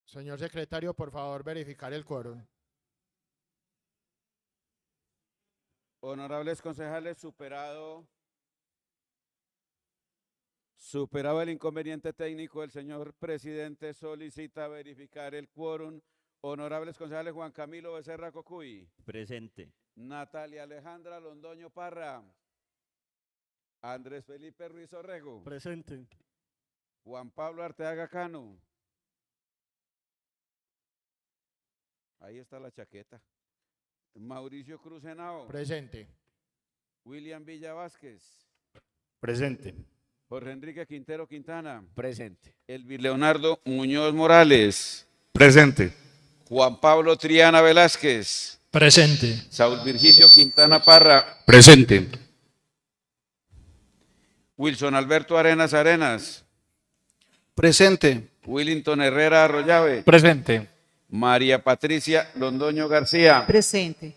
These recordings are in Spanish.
Señor secretario, por favor, verificar el quórum. Honorables concejales, superado el inconveniente técnico, el señor presidente solicita verificar el quórum. Honorables concejales, Juan Camilo Becerra Cocuy. Presente. Natalia Alejandra Londoño Parra. Andrés Felipe Ruiz Orrego. Presente. Juan Pablo Arteaga Cano. Ahí está la chaqueta. Mauricio Cruz Henao. Presente. William Villa Vázquez. Presente. Jorge Enrique Quintero Quintana. Presente. Elvis Leonardo Muñoz Morales. Presente. Juan Pablo Triana Velázquez. Presente. Saúl Virgilio Quintana Parra. Presente. Wilson Alberto Arenas Arenas. Presente. Willington Herrera Arroyave. Presente. María Patricia Londoño García. Presente.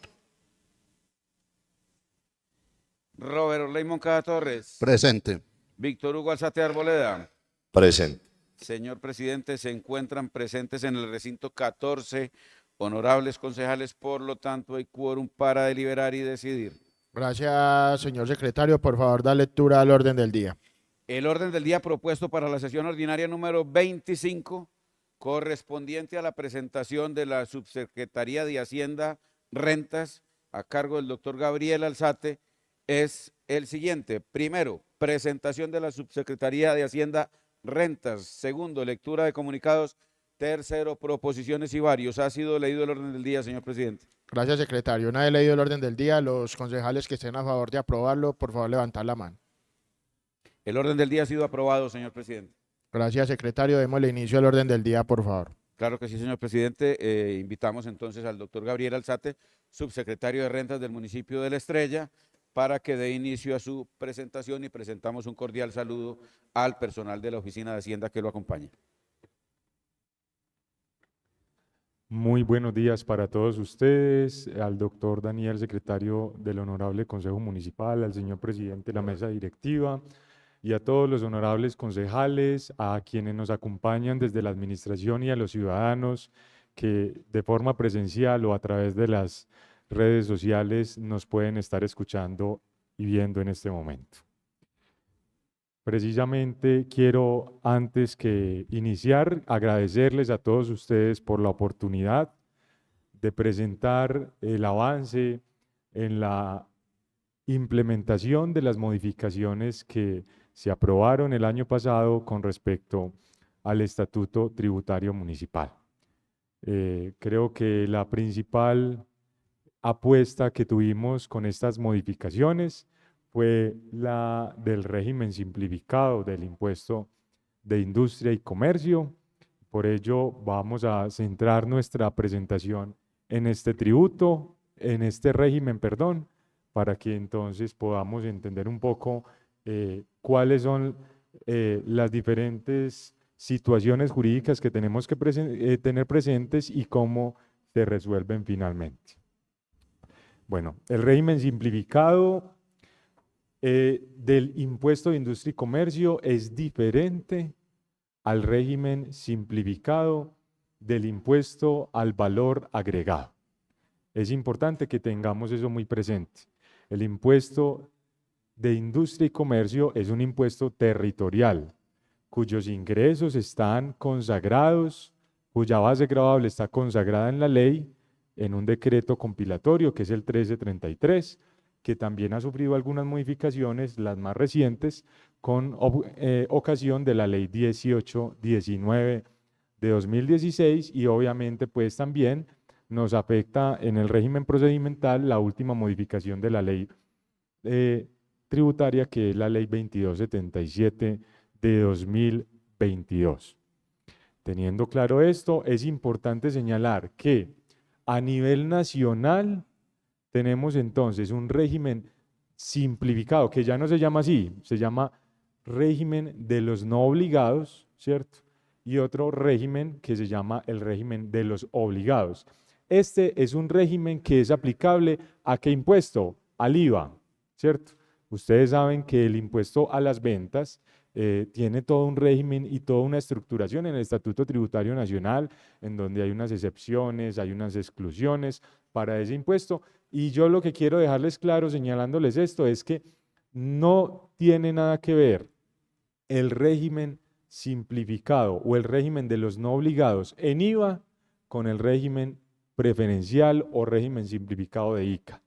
Robert Orley Moncada Torres. Presente. Víctor Hugo Alzate Arboleda. Presente. Señor presidente, se encuentran presentes en el recinto 14 honorables concejales, por lo tanto hay quórum para deliberar y decidir. Gracias, señor secretario. Por favor, da lectura al orden del día. El orden del día propuesto para la sesión ordinaria número 25, correspondiente a la presentación de la Subsecretaría de Hacienda, Rentas, a cargo del doctor Gabriel Alzate, es el siguiente. Primero, presentación de la Subsecretaría de Hacienda, Rentas. Segundo, lectura de comunicados. Tercero, proposiciones y varios. Ha sido leído el orden del día, señor presidente. Gracias, secretario. Una vez leído el orden del día, los concejales que estén a favor de aprobarlo, por favor, levantar la mano. El orden del día ha sido aprobado, señor presidente. Gracias, secretario. Démosle inicio al orden del día, por favor. Claro que sí, señor presidente. Invitamos entonces al doctor Gabriel Alzate, subsecretario de Rentas del municipio de La Estrella, para que dé inicio a su presentación y presentamos un cordial saludo al personal de la Oficina de Hacienda que lo acompaña. Muy buenos días para todos ustedes, al doctor Daniel, secretario del Honorable Consejo Municipal, al señor presidente de la mesa directiva y a todos los honorables concejales, a quienes nos acompañan desde la administración y a los ciudadanos que de forma presencial o a través de las redes sociales nos pueden estar escuchando y viendo en este momento. Precisamente quiero, antes que iniciar, agradecerles a todos ustedes por la oportunidad de presentar el avance en la implementación de las modificaciones que se aprobaron el año pasado con respecto al Estatuto Tributario Municipal. Creo que la principal apuesta que tuvimos con estas modificaciones fue la del régimen simplificado del impuesto de industria y comercio. Por ello vamos a centrar nuestra presentación en este tributo, en este régimen, perdón, para que entonces podamos entender un poco cuáles son las diferentes situaciones jurídicas que tenemos que tener presentes y cómo se resuelven finalmente. Bueno, el régimen simplificado del impuesto de industria y comercio es diferente al régimen simplificado del impuesto al valor agregado. Es importante que tengamos eso muy presente. El impuesto de industria y comercio es un impuesto territorial, cuyos ingresos están consagrados, cuya base gravable está consagrada en la ley, en un decreto compilatorio que es el 1333, que también ha sufrido algunas modificaciones, las más recientes, con ocasión de la ley 1819 de 2016 y obviamente pues también nos afecta en el régimen procedimental la última modificación de la ley tributaria, que es la ley 2277 de 2022. Teniendo claro esto, es importante señalar que a nivel nacional tenemos entonces un régimen simplificado, que ya no se llama así, se llama régimen de los no obligados, ¿cierto? Y otro régimen que se llama el régimen de los obligados. Este es un régimen que es aplicable ¿a qué impuesto? Al IVA, ¿cierto? Ustedes saben que el impuesto a las ventas tiene todo un régimen y toda una estructuración en el Estatuto Tributario Nacional, en donde hay unas excepciones, hay unas exclusiones para ese impuesto. Y yo lo que quiero dejarles claro señalándoles esto es que no tiene nada que ver el régimen simplificado o el régimen de los no obligados en IVA con el régimen preferencial o régimen simplificado de ICA.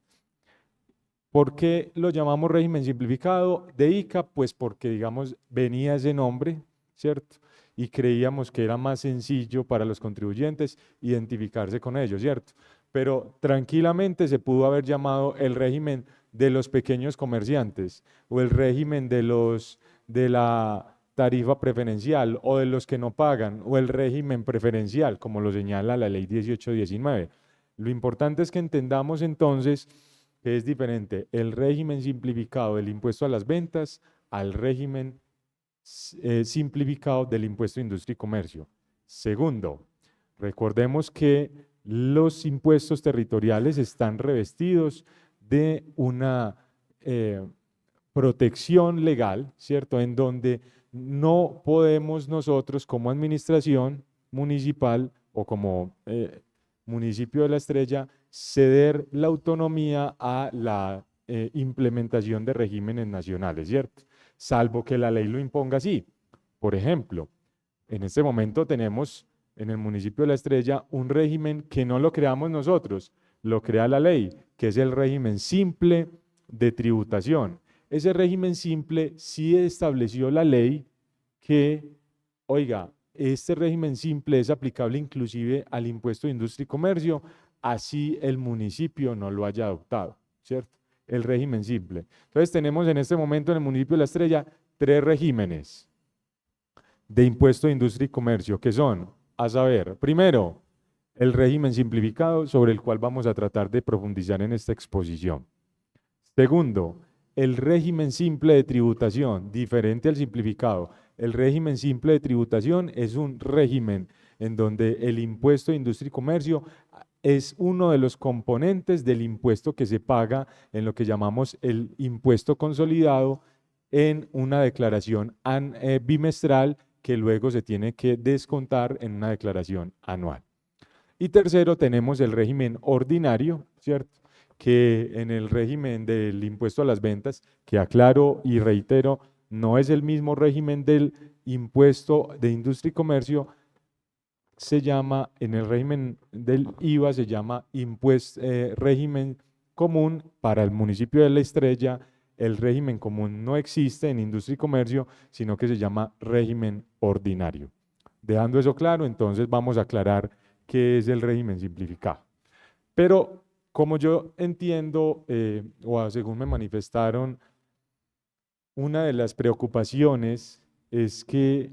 ¿Por qué lo llamamos régimen simplificado de ICA? Pues porque, digamos, venía ese nombre, ¿cierto? Y creíamos que era más sencillo para los contribuyentes identificarse con ellos, ¿cierto? Pero tranquilamente se pudo haber llamado el régimen de los pequeños comerciantes o el régimen de la tarifa preferencial o de los que no pagan o el régimen preferencial, como lo señala la ley 1819. Lo importante es que entendamos entonces que es diferente el régimen simplificado del impuesto a las ventas al régimen simplificado del impuesto a industria y comercio. Segundo, recordemos que los impuestos territoriales están revestidos de una protección legal, ¿cierto? En donde no podemos nosotros como administración municipal o como municipio de La Estrella ceder la autonomía a la implementación de regímenes nacionales, ¿cierto? Salvo que la ley lo imponga así. Por ejemplo, en este momento tenemos en el municipio de La Estrella un régimen que no lo creamos nosotros, lo crea la ley, que es el régimen simple de tributación. Ese régimen simple sí estableció la ley que, oiga, este régimen simple es aplicable inclusive al impuesto de industria y comercio, así el municipio no lo haya adoptado, ¿cierto? El régimen simple. Entonces tenemos en este momento en el municipio de La Estrella 3 regímenes de impuesto de industria y comercio, que son, a saber, primero, el régimen simplificado sobre el cual vamos a tratar de profundizar en esta exposición. Segundo, el régimen simple de tributación, diferente al simplificado. El régimen simple de tributación es un régimen en donde el impuesto de industria y comercio es uno de los componentes del impuesto que se paga en lo que llamamos el impuesto consolidado en una declaración bimestral que luego se tiene que descontar en una declaración anual. Y tercero, tenemos el régimen ordinario, ¿cierto? Que en el régimen del impuesto a las ventas, que aclaro y reitero, no es el mismo régimen del impuesto de industria y comercio, se llama, en el régimen del IVA se llama régimen común para el municipio de La Estrella. El régimen común no existe en industria y comercio, sino que se llama régimen ordinario. Dejando eso claro, entonces vamos a aclarar qué es el régimen simplificado. Pero como yo entiendo, o según me manifestaron, una de las preocupaciones es que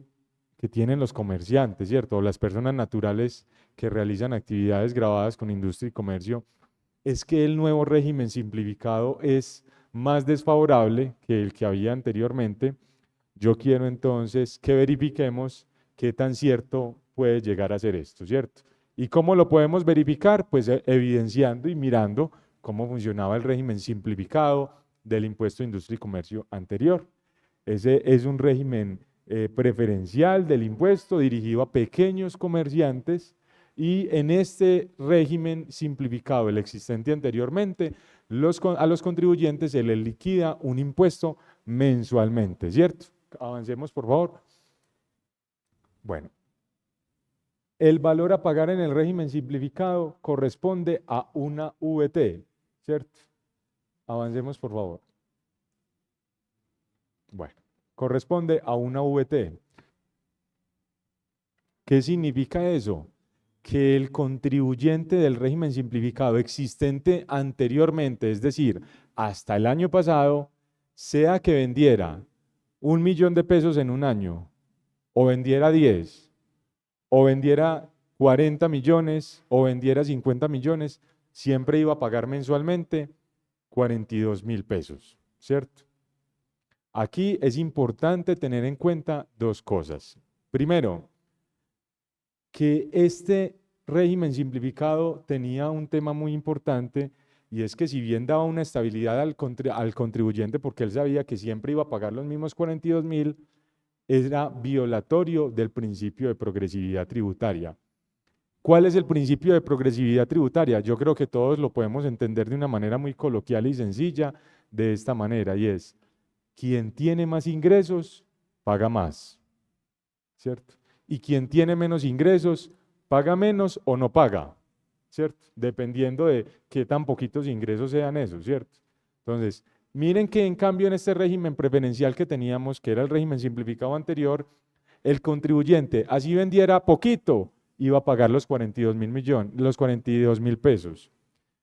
tienen los comerciantes, ¿cierto? O las personas naturales que realizan actividades grabadas con industria y comercio, es que el nuevo régimen simplificado es más desfavorable que el que había anteriormente. Yo quiero entonces que verifiquemos qué tan cierto puede llegar a ser esto, ¿cierto? ¿Y cómo lo podemos verificar? Pues evidenciando y mirando cómo funcionaba el régimen simplificado del impuesto de industria y comercio anterior. Ese es un régimen preferencial del impuesto dirigido a pequeños comerciantes y en este régimen simplificado, el existente anteriormente, a los contribuyentes se les liquida un impuesto mensualmente, ¿cierto? Avancemos, por favor. Bueno, el valor a pagar en el régimen simplificado corresponde a una VT, ¿cierto? Avancemos, por favor. Bueno, corresponde a una VT. ¿Qué significa eso? Que el contribuyente del régimen simplificado existente anteriormente, es decir, hasta el año pasado, sea que vendiera 1 millón de pesos en un año, o vendiera 10, o vendiera 40 millones, o vendiera 50 millones, siempre iba a pagar mensualmente 42.000 pesos, ¿cierto? Aquí es importante tener en cuenta dos cosas. Primero, que este régimen simplificado tenía un tema muy importante y es que si bien daba una estabilidad al contribuyente porque él sabía que siempre iba a pagar los mismos 42.000, era violatorio del principio de progresividad tributaria. ¿Cuál es el principio de progresividad tributaria? Yo creo que todos lo podemos entender de una manera muy coloquial y sencilla, de esta manera, y es, quien tiene más ingresos, paga más, ¿cierto? Y quien tiene menos ingresos, paga menos o no paga, ¿cierto? Dependiendo de qué tan poquitos ingresos sean esos, ¿cierto? Entonces, miren que en cambio en este régimen preferencial que teníamos, que era el régimen simplificado anterior, el contribuyente, así vendiera poquito, iba a pagar los 42.000 pesos.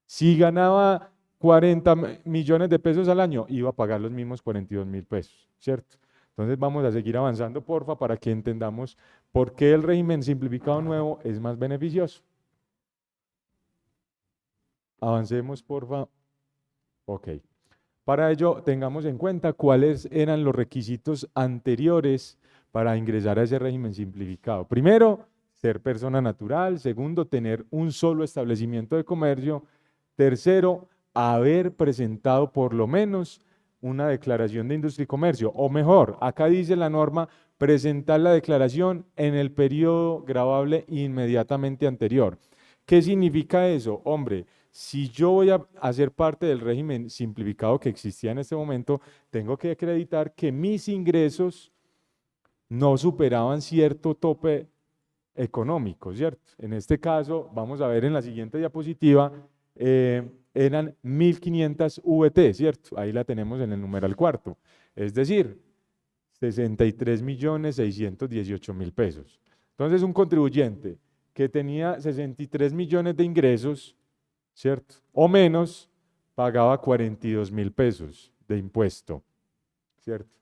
Si ganaba 40 millones de pesos al año, iba a pagar los mismos 42.000 pesos, ¿cierto? Entonces vamos a seguir avanzando, porfa, para que entendamos por qué el régimen simplificado nuevo es más beneficioso. Avancemos, porfa. Ok. Para ello, tengamos en cuenta cuáles eran los requisitos anteriores para ingresar a ese régimen simplificado. Primero, ser persona natural. Segundo, tener un solo establecimiento de comercio. Tercero, haber presentado por lo menos una declaración de industria y comercio. O mejor, acá dice la norma, presentar la declaración en el periodo gravable inmediatamente anterior. ¿Qué significa eso? Hombre, si yo voy a hacer parte del régimen simplificado que existía en este momento, tengo que acreditar que mis ingresos no superaban cierto tope económico, ¿cierto? En este caso, vamos a ver en la siguiente diapositiva, eran 1.500 VT, ¿cierto? Ahí la tenemos en el numeral cuarto, es decir, 63.618.000 pesos. Entonces, un contribuyente que tenía 63 millones de ingresos, ¿cierto? O menos, pagaba 42.000 pesos de impuesto, ¿cierto?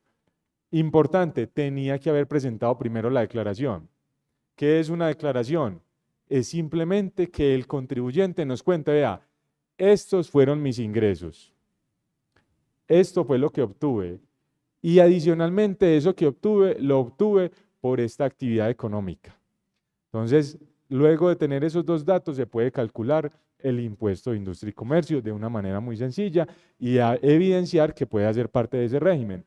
Importante, tenía que haber presentado primero la declaración. ¿Qué es una declaración? Es simplemente que el contribuyente nos cuente, vea, estos fueron mis ingresos, esto fue lo que obtuve, y adicionalmente eso que obtuve, lo obtuve por esta actividad económica. Entonces, luego de tener esos dos datos, se puede calcular el impuesto de industria y comercio de una manera muy sencilla y a evidenciar que puede hacer parte de ese régimen.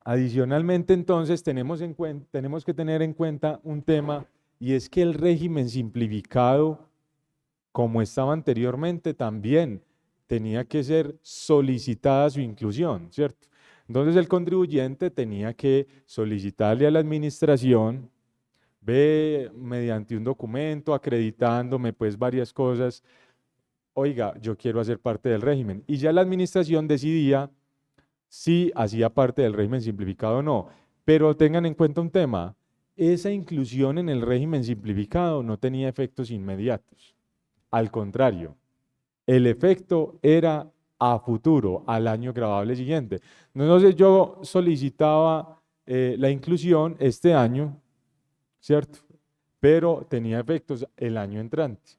Adicionalmente, entonces, tenemos que tener en cuenta un tema, y es que el régimen simplificado, como estaba anteriormente, también tenía que ser solicitada su inclusión, ¿cierto? Entonces, el contribuyente tenía que solicitarle a la administración, ve mediante un documento acreditándome pues varias cosas, oiga, yo quiero hacer parte del régimen. Y ya la administración decidía si hacía parte del régimen simplificado o no. Pero tengan en cuenta un tema, esa inclusión en el régimen simplificado no tenía efectos inmediatos. Al contrario, el efecto era a futuro, al año gravable siguiente. Entonces yo solicitaba la inclusión este año, ¿cierto? Pero tenía efectos el año entrante.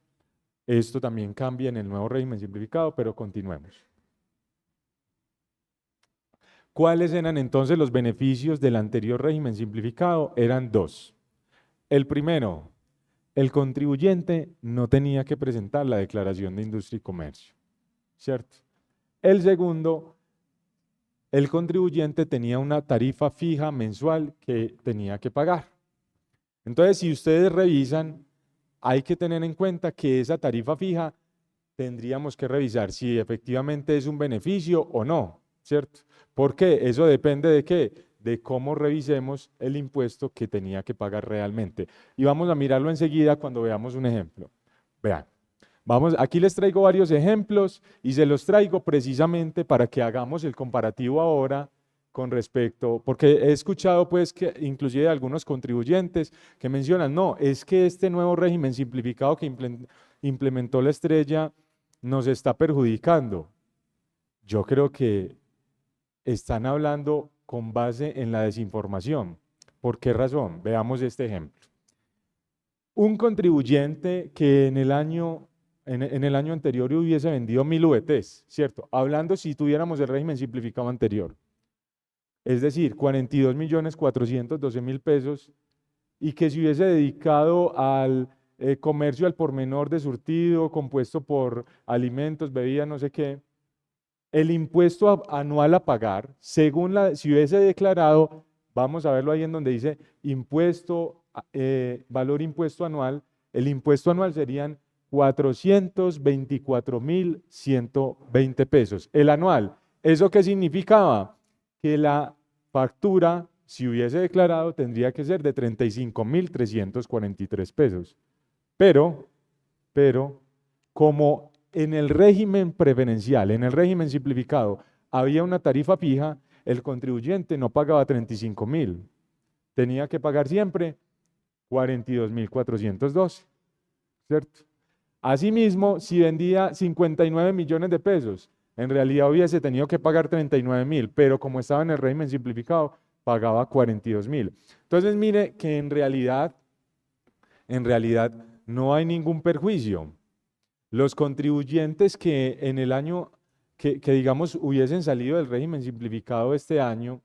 Esto también cambia en el nuevo régimen simplificado, pero continuemos. ¿Cuáles eran entonces los beneficios del anterior régimen simplificado? Eran dos. El primero, el contribuyente no tenía que presentar la declaración de industria y comercio, ¿cierto? El segundo, el contribuyente tenía una tarifa fija mensual que tenía que pagar. Entonces, si ustedes revisan, hay que tener en cuenta que esa tarifa fija tendríamos que revisar si efectivamente es un beneficio o no, ¿cierto? ¿Por qué? Eso depende de qué, de cómo revisemos el impuesto que tenía que pagar realmente. Y vamos a mirarlo enseguida cuando veamos un ejemplo. Vean, aquí les traigo varios ejemplos y se los traigo precisamente para que hagamos el comparativo ahora con respecto, porque he escuchado pues que inclusive algunos contribuyentes que mencionan, no, es que este nuevo régimen simplificado que implementó la Estrella nos está perjudicando. Yo creo que están hablando con base en la desinformación. ¿Por qué razón? Veamos este ejemplo. Un contribuyente que en el año anterior hubiese vendido 1.000 VTs, ¿cierto? Hablando si tuviéramos el régimen simplificado anterior. Es decir, 42.412.000 pesos, y que se hubiese dedicado al comercio al por menor de surtido, compuesto por alimentos, bebidas, no sé qué, el impuesto anual a pagar, según si hubiese declarado, vamos a verlo ahí en donde dice impuesto, valor impuesto anual. El impuesto anual serían 424.120 pesos. El anual. ¿Eso qué significaba? Que la factura, si hubiese declarado, tendría que ser de 35.343 pesos. Pero, como en el régimen preferencial, en el régimen simplificado, había una tarifa fija, el contribuyente no pagaba 35.000, tenía que pagar siempre 42.412, ¿cierto? Asimismo, si vendía 59 millones de pesos, en realidad hubiese tenido que pagar 39.000, pero como estaba en el régimen simplificado, pagaba 42.000. Entonces, mire que en realidad no hay ningún perjuicio. Los contribuyentes que en el año, que digamos hubiesen salido del régimen simplificado este año,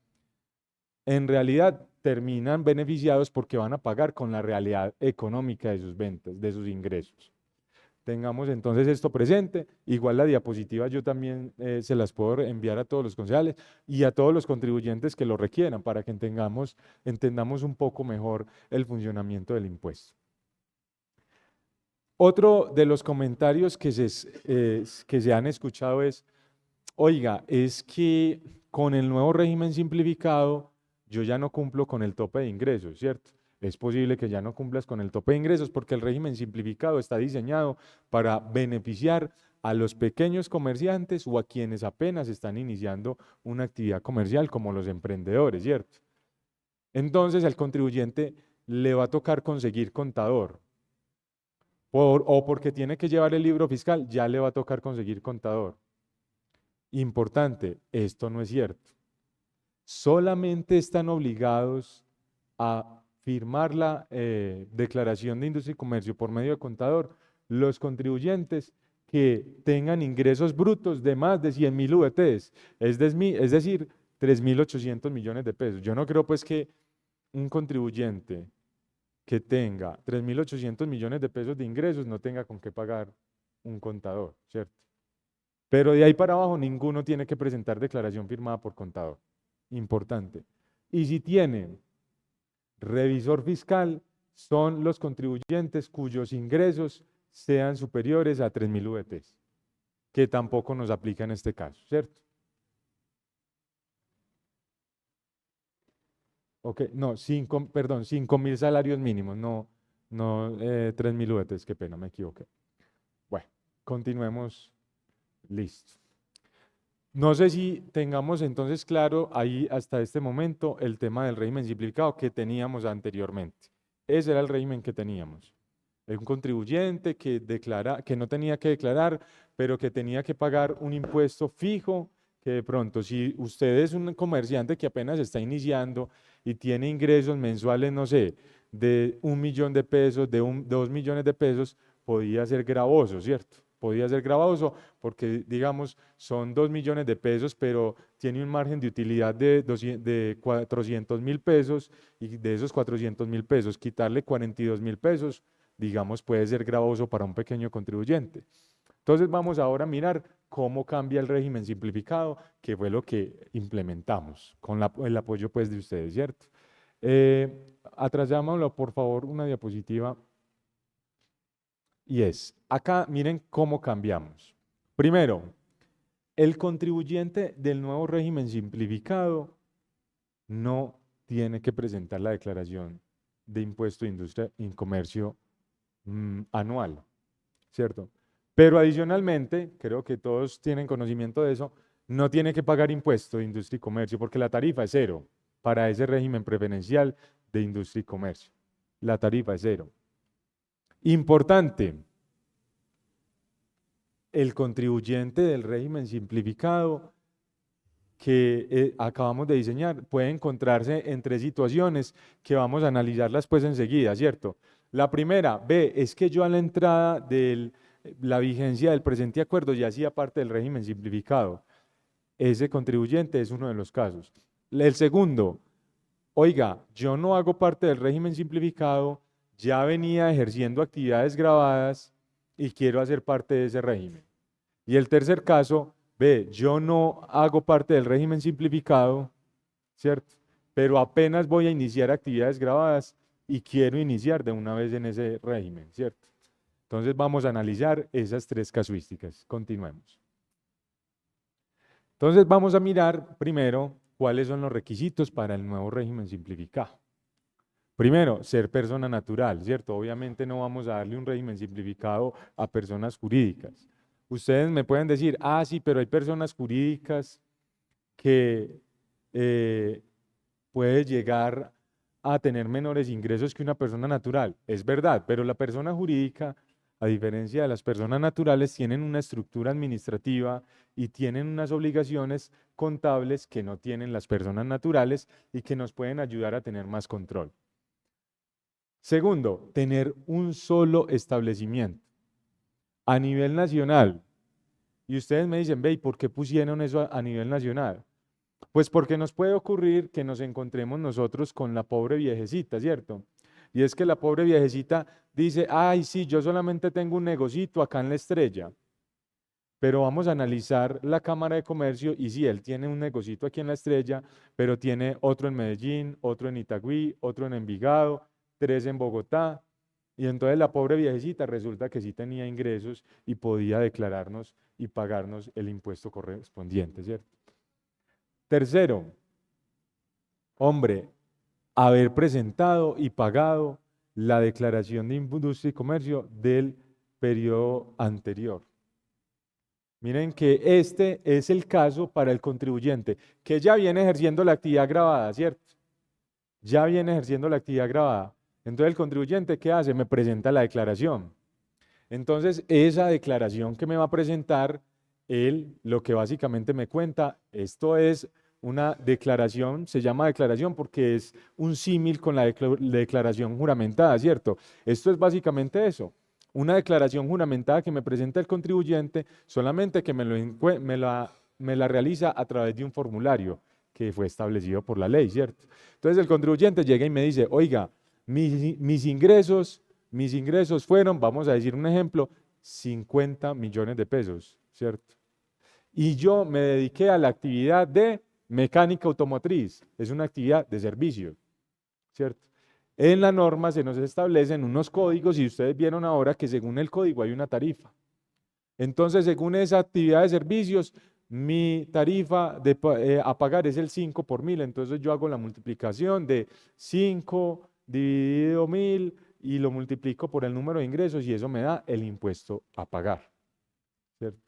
en realidad terminan beneficiados porque van a pagar con la realidad económica de sus ventas, de sus ingresos. Tengamos entonces esto presente. Igual la diapositiva yo también se las puedo enviar a todos los concejales y a todos los contribuyentes que lo requieran para que entendamos un poco mejor el funcionamiento del impuesto. Otro de los comentarios que se han escuchado es, oiga, es que con el nuevo régimen simplificado yo ya no cumplo con el tope de ingresos, ¿cierto? Es posible que ya no cumplas con el tope de ingresos porque el régimen simplificado está diseñado para beneficiar a los pequeños comerciantes o a quienes apenas están iniciando una actividad comercial como los emprendedores, ¿cierto? Entonces al contribuyente le va a tocar conseguir contador. O porque tiene que llevar el libro fiscal, ya le va a tocar conseguir contador. Importante, esto no es cierto. Solamente están obligados a firmar la declaración de industria y comercio por medio de contador los contribuyentes que tengan ingresos brutos de más de 100.000 VTs, es decir, 3.800 millones de pesos. Yo no creo pues que un contribuyente que tenga 3.800 millones de pesos de ingresos no tenga con qué pagar un contador, ¿cierto? Pero de ahí para abajo ninguno tiene que presentar declaración firmada por contador. Importante. Y si tiene revisor fiscal, son los contribuyentes cuyos ingresos sean superiores a 3.000 VTs, que tampoco nos aplica en este caso, ¿cierto? Ok, no, 5.000 salarios mínimos, no 3.000 VTs, qué pena, me equivoqué. Bueno, continuemos. Listo. No sé si tengamos entonces claro ahí hasta este momento el tema del régimen simplificado que teníamos anteriormente. Ese era el régimen que teníamos. Un contribuyente que no tenía que declarar, pero que tenía que pagar un impuesto fijo, que de pronto si usted es un comerciante que apenas está iniciando y tiene ingresos mensuales, no sé, de 1 millón de pesos, de 2 millones de pesos, podía ser gravoso, ¿cierto? Podía ser gravoso porque, digamos, son 2 millones de pesos, pero tiene un margen de utilidad de 400.000 pesos y de esos 400.000 pesos, quitarle 42.000 pesos, digamos, puede ser gravoso para un pequeño contribuyente. Entonces vamos ahora a mirar cómo cambia el régimen simplificado, que fue lo que implementamos con el apoyo pues de ustedes, ¿cierto? Atrasámoslo, por favor, una diapositiva. Y acá miren cómo cambiamos. Primero, el contribuyente del nuevo régimen simplificado no tiene que presentar la declaración de impuesto de industria y comercio anual, ¿cierto? Pero adicionalmente, creo que todos tienen conocimiento de eso, no tiene que pagar impuesto de industria y comercio porque la tarifa es cero para ese régimen preferencial de industria y comercio. La tarifa es cero. Importante, el contribuyente del régimen simplificado que acabamos de diseñar puede encontrarse en 3 situaciones que vamos a analizarlas pues enseguida, ¿cierto? La primera, es que yo a la entrada de la vigencia del presente acuerdo ya hacía parte del régimen simplificado. Ese contribuyente es uno de los casos. El segundo, oiga, yo no hago parte del régimen simplificado, ya venía ejerciendo actividades gravadas y quiero hacer parte de ese régimen. Y el tercer caso, yo no hago parte del régimen simplificado, ¿cierto? pero apenas voy a iniciar actividades grabadas y quiero iniciar de una vez en ese régimen, ¿cierto? Entonces vamos a analizar esas tres casuísticas. Continuemos. Entonces vamos a mirar primero cuáles son los requisitos para el nuevo régimen simplificado. Primero, ser persona natural, ¿cierto? Obviamente no vamos a darle un régimen simplificado a personas jurídicas. Ustedes me pueden decir, ah, sí, pero hay personas jurídicas que puede llegar a tener menores ingresos que una persona natural. Es verdad, pero la persona jurídica, a diferencia de las personas naturales, tienen una estructura administrativa y tienen unas obligaciones contables que no tienen las personas naturales y que nos pueden ayudar a tener más control. Segundo, tener un solo establecimiento a nivel nacional. Y ustedes me dicen, ve, ¿y por qué pusieron eso a nivel nacional? Pues porque nos puede ocurrir que nos encontremos nosotros con la pobre viejecita, ¿cierto? Y es que la pobre viejecita dice, ay, sí, yo solamente tengo un negocito acá en La Estrella. Pero vamos a analizar la Cámara de Comercio y sí, él tiene un negocito aquí en La Estrella, pero tiene otro en Medellín, otro en Itagüí, otro en Envigado, 3 en Bogotá. Y entonces la pobre viejecita resulta que sí tenía ingresos y podía declararnos y pagarnos el impuesto correspondiente, ¿cierto? Tercero, hombre, haber presentado y pagado la declaración de industria y comercio del periodo anterior. Miren que este es el caso para el contribuyente, que ya viene ejerciendo la actividad grabada, ¿cierto? Ya viene ejerciendo la actividad grabada. Entonces el contribuyente, ¿qué hace? Me presenta la declaración. Entonces esa declaración que me va a presentar, él lo que básicamente me cuenta, esto es una declaración, se llama declaración porque es un símil con la declaración juramentada, ¿cierto? Esto es básicamente eso, una declaración juramentada que me presenta el contribuyente, solamente que me la realiza a través de un formulario que fue establecido por la ley, ¿cierto? Entonces el contribuyente llega y me dice, oiga, mis ingresos fueron, vamos a decir un ejemplo, 50 millones de pesos, ¿cierto? Y yo me dediqué a la actividad de mecánica automotriz, es una actividad de servicio, ¿cierto? En la norma se nos establecen unos códigos y ustedes vieron ahora que según el código hay una tarifa. Entonces, según esa actividad de servicios, mi tarifa a pagar es el 5 por 1000, entonces yo hago la multiplicación de 5 dividido 1000 y lo multiplico por el número de ingresos y eso me da el impuesto a pagar, ¿cierto?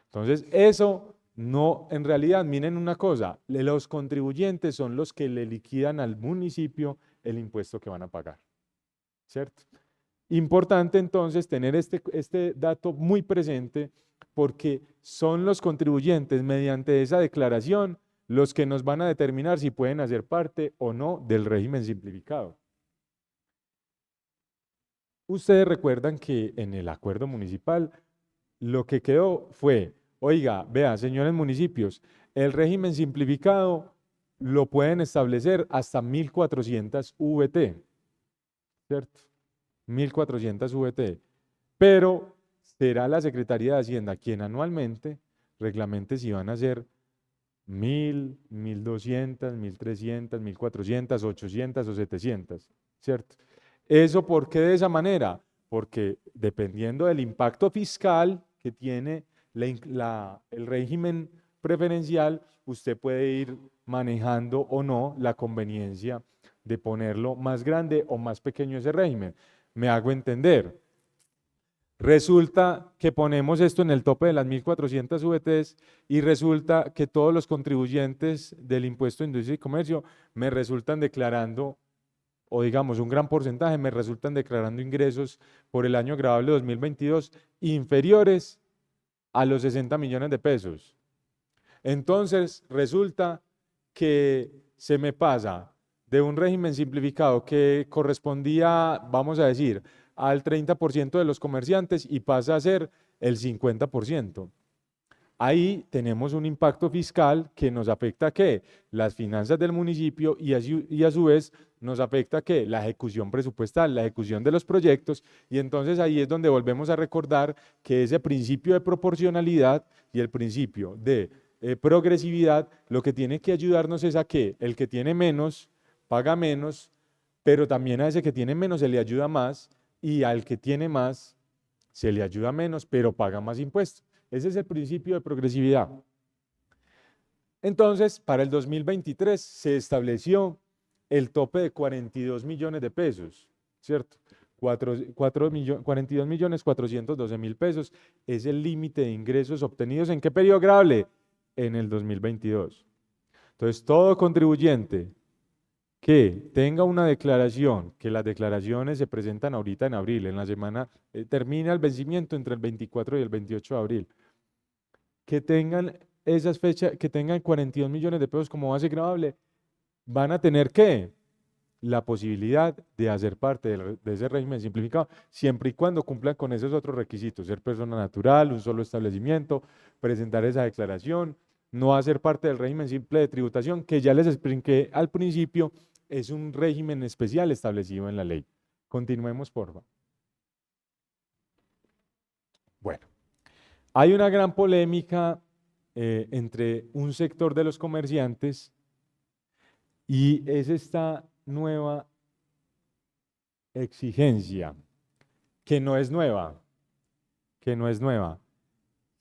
Entonces, eso no, en realidad, miren una cosa, los contribuyentes son los que le liquidan al municipio el impuesto que van a pagar, ¿cierto? Importante entonces tener este dato muy presente porque son los contribuyentes mediante esa declaración los que nos van a determinar si pueden hacer parte o no del régimen simplificado. Ustedes recuerdan que en el acuerdo municipal lo que quedó fue, oiga, vea, señores municipios, el régimen simplificado lo pueden establecer hasta 1400 VT, ¿cierto? 1400 VT, pero será la Secretaría de Hacienda quien anualmente reglamente si van a ser 1000, 1200, 1300, 1400, 800 o 700, ¿cierto? ¿Eso por qué de esa manera? Porque dependiendo del impacto fiscal que tiene el régimen preferencial, usted puede ir manejando o no la conveniencia de ponerlo más grande o más pequeño ese régimen. Me hago entender. Resulta que ponemos esto en el tope de las 1400 VTs y resulta que todos los contribuyentes del impuesto de industria y comercio me resultan declarando, o digamos un gran porcentaje, me resultan declarando ingresos por el año gravable 2022 inferiores a los 60 millones de pesos. Entonces resulta que se me pasa de un régimen simplificado que correspondía, vamos a decir, al 30% de los comerciantes y pasa a ser el 50%. Ahí tenemos un impacto fiscal que nos afecta ¿qué? Las finanzas del municipio y a su vez nos afecta ¿qué? La ejecución presupuestal, la ejecución de los proyectos y entonces ahí es donde volvemos a recordar que ese principio de proporcionalidad y el principio de progresividad lo que tiene que ayudarnos es a que el que tiene menos paga menos, pero también a ese que tiene menos se le ayuda más y al que tiene más se le ayuda menos, pero paga más impuestos. Ese es el principio de progresividad. Entonces, para el 2023 se estableció el tope de 42 millones de pesos, ¿cierto? 42.412.000 pesos es el límite de ingresos obtenidos. ¿En qué periodo grabable? En el 2022. Entonces, todo contribuyente que tenga una declaración, que las declaraciones se presentan ahorita en abril, en la semana, termina el vencimiento entre el 24 y el 28 de abril, que tengan esas fechas, que tengan 42 millones de pesos como base gravable, van a tener que la posibilidad de hacer parte de ese régimen simplificado, siempre y cuando cumplan con esos otros requisitos: ser persona natural, un solo establecimiento, presentar esa declaración, no hacer parte del régimen simple de tributación, que ya les expliqué al principio, es un régimen especial establecido en la ley. Continuemos, por favor. Bueno, hay una gran polémica entre un sector de los comerciantes y es esta nueva exigencia, que no es nueva,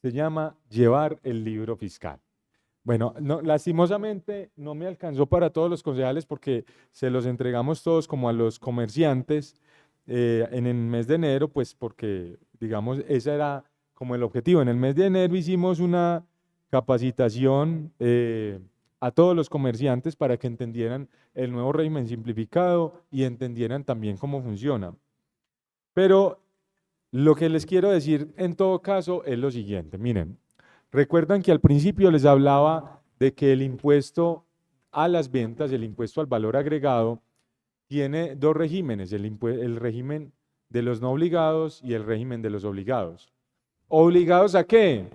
se llama llevar el libro fiscal. Bueno, lastimosamente no me alcanzó para todos los concejales porque se los entregamos todos como a los comerciantes en el mes de enero, pues porque, digamos, ese era como el objetivo. En el mes de enero hicimos una capacitación a todos los comerciantes para que entendieran el nuevo régimen simplificado y entendieran también cómo funciona. Pero lo que les quiero decir en todo caso es lo siguiente. Miren, recuerdan que al principio les hablaba de que el impuesto a las ventas, el impuesto al valor agregado, tiene dos regímenes: el régimen de los no obligados y el régimen de los obligados. ¿Obligados a qué?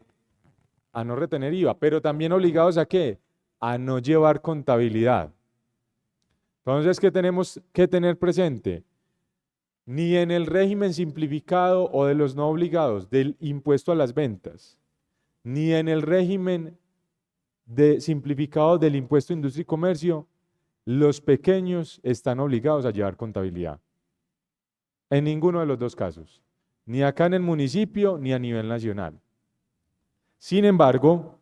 A no retener IVA, pero también obligados a qué? A no llevar contabilidad. Entonces, ¿qué tenemos que tener presente? Ni en el régimen simplificado o de los no obligados del impuesto a las ventas, ni en el régimen simplificado del impuesto a industria y comercio, los pequeños están obligados a llevar contabilidad. En ninguno de los dos casos, ni acá en el municipio ni a nivel nacional. Sin embargo,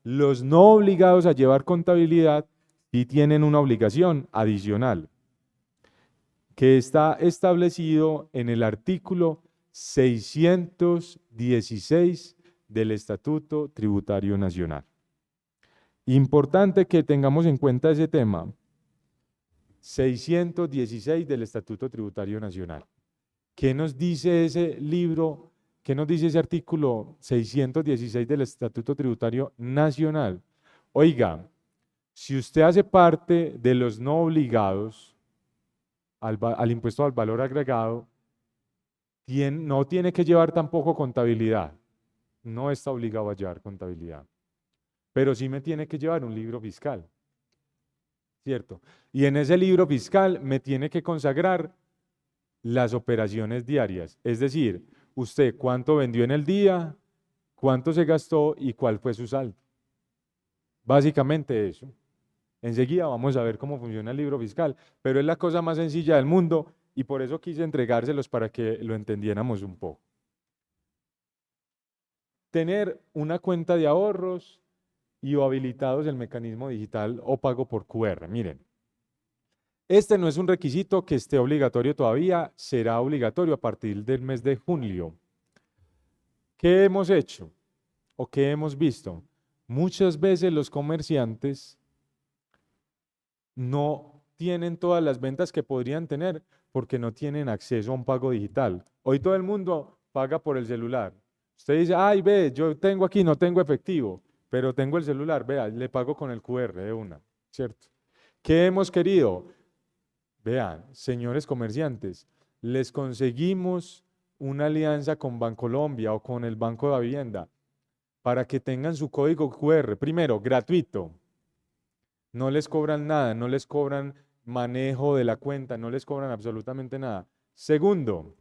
los no obligados a llevar contabilidad sí tienen una obligación adicional, que está establecido en el artículo 616 del Estatuto Tributario Nacional. Importante que tengamos en cuenta ese tema. 616 del Estatuto Tributario Nacional. ¿Qué nos dice ese libro? ¿Qué nos dice ese artículo 616 del Estatuto Tributario Nacional? Oiga, si usted hace parte de los no obligados al impuesto al valor agregado, no tiene que llevar tampoco contabilidad. No está obligado a llevar contabilidad. Pero sí me tiene que llevar un libro fiscal, ¿cierto? Y en ese libro fiscal me tiene que consagrar las operaciones diarias. Es decir, usted cuánto vendió en el día, cuánto se gastó y cuál fue su saldo. Básicamente eso. Enseguida vamos a ver cómo funciona el libro fiscal, pero es la cosa más sencilla del mundo y por eso quise entregárselos para que lo entendiéramos un poco. Tener una cuenta de ahorros y o habilitados el mecanismo digital o pago por QR. Miren, este no es un requisito que esté obligatorio todavía, será obligatorio a partir del mes de julio. ¿Qué hemos hecho o qué hemos visto? Muchas veces los comerciantes no tienen todas las ventas que podrían tener porque no tienen acceso a un pago digital. Hoy todo el mundo paga por el celular. Usted dice, ay, ve, yo tengo aquí, no tengo efectivo, pero tengo el celular, vea, le pago con el QR de una, ¿cierto? ¿Qué hemos querido? Vean, señores comerciantes, les conseguimos una alianza con Bancolombia o con el Banco de Vivienda para que tengan su código QR, primero, gratuito. No les cobran nada, no les cobran manejo de la cuenta, no les cobran absolutamente nada. Segundo,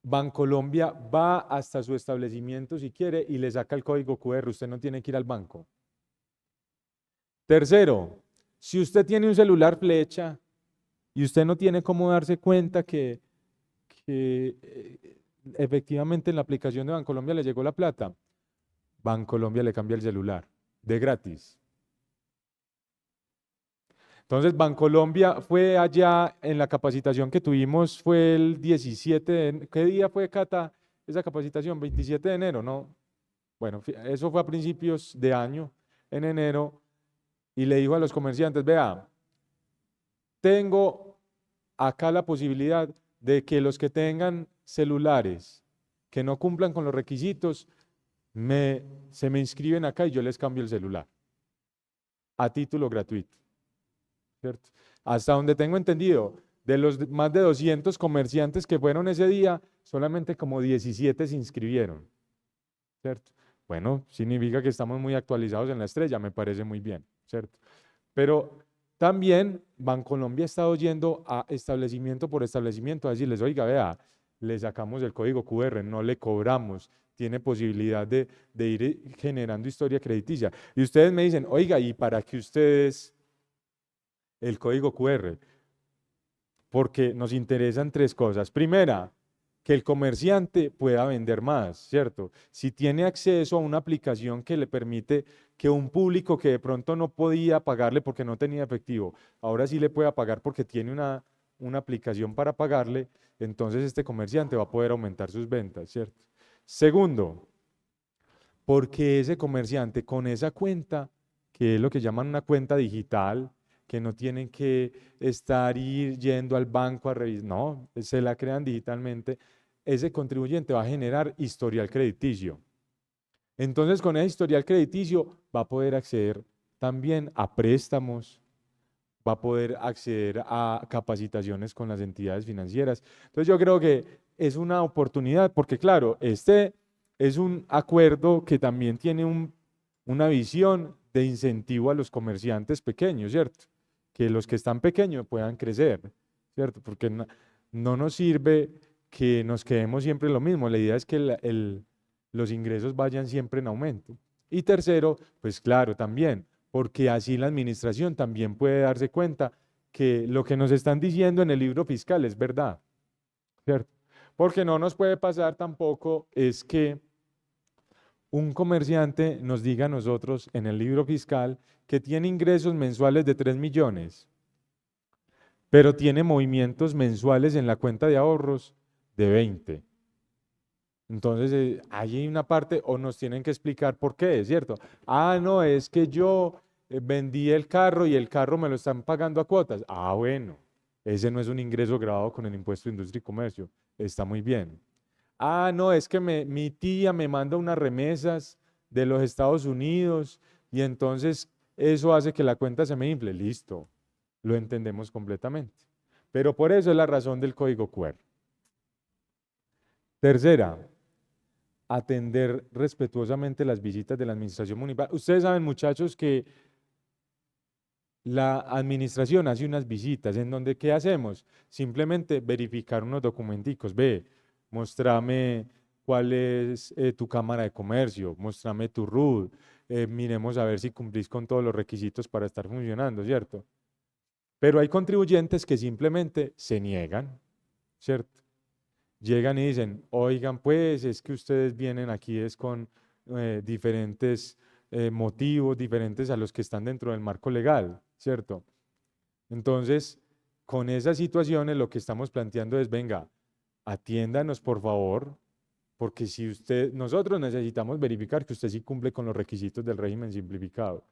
Bancolombia va hasta su establecimiento si quiere y le saca el código QR, usted no tiene que ir al banco. Tercero, Si usted tiene un celular flecha y usted no tiene cómo darse cuenta que efectivamente en la aplicación de Bancolombia le llegó la plata, Bancolombia le cambia el celular, de gratis. Entonces, Bancolombia fue allá en la capacitación que tuvimos, fue el 17 de, ¿qué día fue, Cata, esa capacitación? 27 de enero, ¿no? Bueno, eso fue a principios de año, en enero, y le dijo a los comerciantes, vea, tengo acá la posibilidad de que los que tengan celulares que no cumplan con los requisitos, se me inscriben acá y yo les cambio el celular a título gratuito, ¿cierto? Hasta donde tengo entendido, de los más de 200 comerciantes que fueron ese día, solamente como 17 se inscribieron, ¿cierto? Bueno, significa que estamos muy actualizados en la estrella, me parece muy bien, ¿cierto? Pero también Bancolombia ha estado yendo a establecimiento por establecimiento a decirles, oiga, vea, le sacamos el código QR, no le cobramos, tiene posibilidad de ir generando historia crediticia. Y ustedes me dicen, oiga, ¿y para qué ustedes el código QR? Porque nos interesan tres cosas. Primera, que el comerciante pueda vender más, ¿cierto? Si tiene acceso a una aplicación que le permite que un público que de pronto no podía pagarle porque no tenía efectivo, ahora sí le pueda pagar porque tiene una aplicación para pagarle, entonces este comerciante va a poder aumentar sus ventas, ¿cierto? Segundo, porque ese comerciante con esa cuenta, que es lo que llaman una cuenta digital, que no tienen que estar yendo al banco a revisar, no, se la crean digitalmente, ese contribuyente va a generar historial crediticio. Entonces, con ese historial crediticio va a poder acceder también a préstamos, va a poder acceder a capacitaciones con las entidades financieras. Entonces, yo creo que es una oportunidad, porque claro, este es un acuerdo que también tiene una visión de incentivo a los comerciantes pequeños, ¿cierto? Que los que están pequeños puedan crecer, ¿cierto? Porque no nos sirve que nos quedemos siempre lo mismo. La idea es que los ingresos vayan siempre en aumento. Y tercero, pues claro, también, porque así la administración también puede darse cuenta que lo que nos están diciendo en el libro fiscal es verdad, ¿cierto? Porque no nos puede pasar tampoco es que un comerciante nos diga a nosotros en el libro fiscal que tiene ingresos mensuales de 3 millones, pero tiene movimientos mensuales en la cuenta de ahorros de 20. Entonces, ahí hay una parte, o nos tienen que explicar por qué, ¿cierto? Ah, no, es que yo vendí el carro y el carro me lo están pagando a cuotas. Ah, bueno, ese no es un ingreso grabado con el impuesto de industria y comercio. Está muy bien. Ah, no, es que mi tía me manda unas remesas de los Estados Unidos y entonces eso hace que la cuenta se me infle. Listo, lo entendemos completamente. Pero por eso es la razón del código QR. Tercera, atender respetuosamente las visitas de la administración municipal. Ustedes saben, muchachos, que la administración hace unas visitas en donde, ¿qué hacemos? Simplemente verificar unos documenticos. Ve, mostrame cuál es tu cámara de comercio, mostrame tu RUT, miremos a ver si cumplís con todos los requisitos para estar funcionando, ¿cierto? Pero hay contribuyentes que simplemente se niegan, ¿cierto? Llegan y dicen, oigan, pues es que ustedes vienen aquí es con diferentes motivos, diferentes a los que están dentro del marco legal, ¿cierto? Entonces, con esas situaciones lo que estamos planteando es, venga, atiéndanos por favor, porque si nosotros necesitamos verificar que usted sí cumple con los requisitos del régimen simplificado,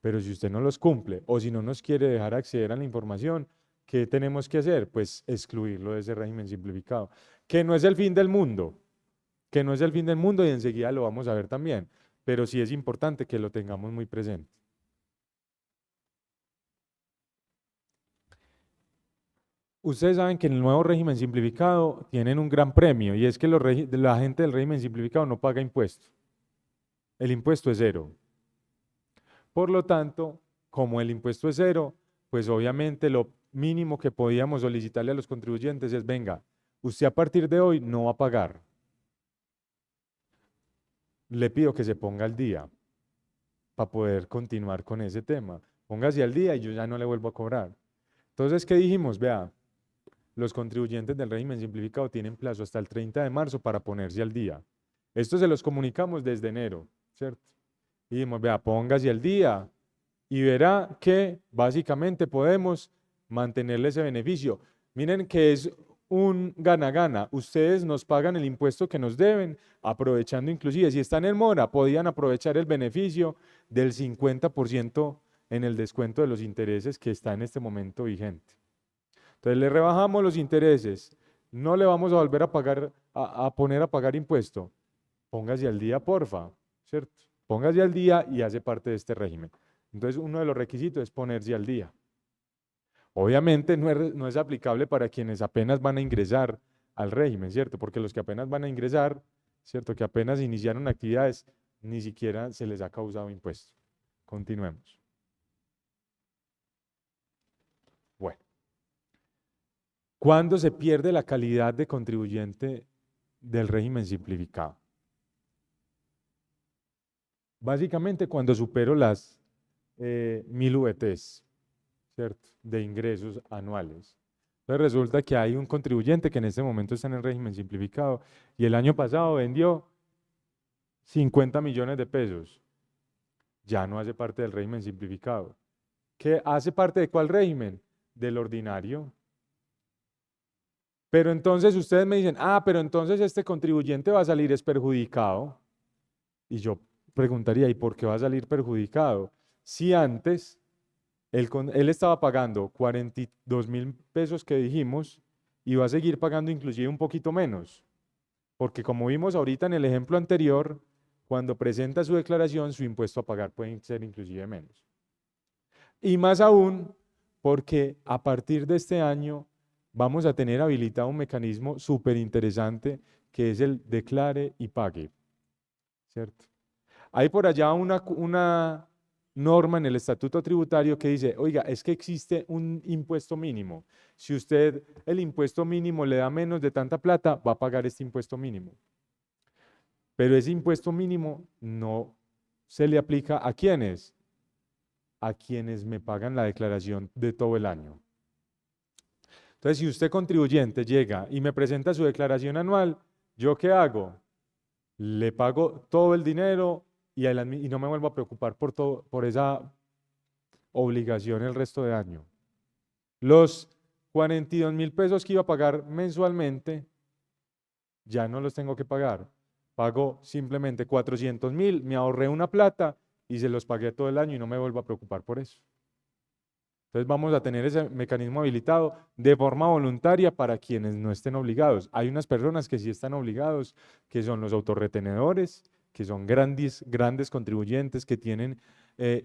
pero si usted no los cumple o si no nos quiere dejar acceder a la información, ¿qué tenemos que hacer? Pues excluirlo de ese régimen simplificado, que no es el fin del mundo, que no es el fin del mundo y enseguida lo vamos a ver también, pero sí es importante que lo tengamos muy presente. Ustedes saben que en el nuevo régimen simplificado tienen un gran premio y es que la gente del régimen simplificado no paga impuestos. El impuesto es cero. Por lo tanto, como el impuesto es cero, pues obviamente lo mínimo que podíamos solicitarle a los contribuyentes es, venga, usted a partir de hoy no va a pagar. Le pido que se ponga al día para poder continuar con ese tema. póngase al día y yo ya no le vuelvo a cobrar. Entonces, ¿qué dijimos? Vea, los contribuyentes del régimen simplificado tienen plazo hasta el 30 de marzo para ponerse al día. Esto se los comunicamos desde enero, ¿cierto? Y dijimos, vea, póngase al día y verá que básicamente podemos mantenerle ese beneficio. Miren que es un gana-gana. Ustedes nos pagan el impuesto que nos deben, aprovechando inclusive, si están en mora, podían aprovechar el beneficio del 50% en el descuento de los intereses que está en este momento vigente. Entonces le rebajamos los intereses, no le vamos a volver a pagar, a poner a pagar impuesto. Póngase al día, porfa, ¿cierto? Póngase al día y hace parte de este régimen. Entonces, uno de los requisitos es ponerse al día. Obviamente no es aplicable para quienes apenas van a ingresar al régimen, ¿cierto? Porque los que apenas van a ingresar, ¿cierto? Que apenas iniciaron actividades, ni siquiera se les ha causado impuesto. Continuemos. Bueno. ¿Cuándo se pierde la calidad de contribuyente del régimen simplificado? Básicamente cuando supero las 1000 VTs, ¿cierto? De ingresos anuales. Entonces resulta que hay un contribuyente que en este momento está en el régimen simplificado y el año pasado vendió 50 millones de pesos. Ya no hace parte del régimen simplificado. ¿Qué hace parte de cuál régimen? Del ordinario. Pero entonces ustedes me dicen, pero entonces este contribuyente va a salir perjudicado. Y yo preguntaría, ¿y por qué va a salir perjudicado? Si antes él estaba pagando 42.000 pesos que dijimos y va a seguir pagando inclusive un poquito menos. Porque como vimos ahorita en el ejemplo anterior, cuando presenta su declaración, su impuesto a pagar puede ser inclusive menos. Y más aún, porque a partir de este año vamos a tener habilitado un mecanismo súper interesante que es el declare y pague, ¿cierto? Hay por allá una norma en el estatuto tributario que dice, oiga, es que existe un impuesto mínimo. Si usted el impuesto mínimo le da menos de tanta plata, va a pagar este impuesto mínimo. Pero ese impuesto mínimo no se le aplica ¿a quiénes? A quienes me pagan la declaración de todo el año. Entonces, si usted contribuyente llega y me presenta su declaración anual, ¿yo qué hago? Le pago todo el dinero y no me vuelvo a preocupar por esa obligación el resto de año. Los 42.000 pesos que iba a pagar mensualmente, ya no los tengo que pagar. Pago simplemente 400.000, me ahorré una plata y se los pagué todo el año y no me vuelvo a preocupar por eso. Entonces vamos a tener ese mecanismo habilitado de forma voluntaria para quienes no estén obligados. Hay unas personas que sí están obligados, que son los autorretenedores, que son grandes contribuyentes que tienen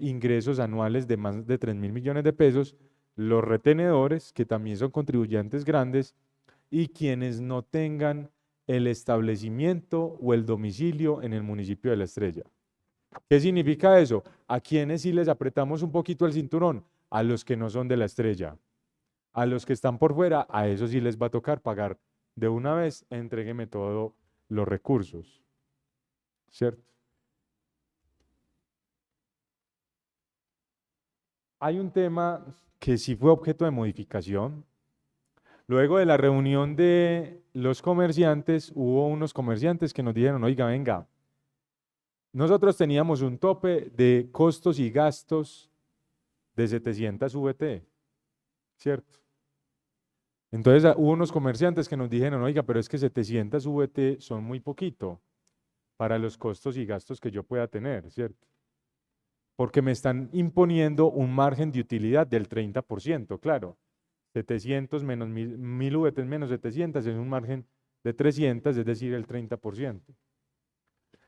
ingresos anuales de más de 3.000 millones de pesos, los retenedores, que también son contribuyentes grandes, y quienes no tengan el establecimiento o el domicilio en el municipio de La Estrella. ¿Qué significa eso? A quienes sí les apretamos un poquito el cinturón, a los que no son de La Estrella. A los que están por fuera, a eso sí les va a tocar pagar de una vez, entrégueme todos los recursos. ¿Cierto? Hay un tema que sí fue objeto de modificación. Luego de la reunión de los comerciantes, hubo unos comerciantes que nos dijeron, oiga, venga, nosotros teníamos un tope de costos y gastos de 700 VT, ¿cierto? Entonces hubo unos comerciantes que nos dijeron, oiga, pero es que 700 VT son muy poquito para los costos y gastos que yo pueda tener, ¿cierto? Porque me están imponiendo un margen de utilidad del 30%, claro. 700 menos 1000 VT menos 700 es un margen de 300, es decir, el 30%.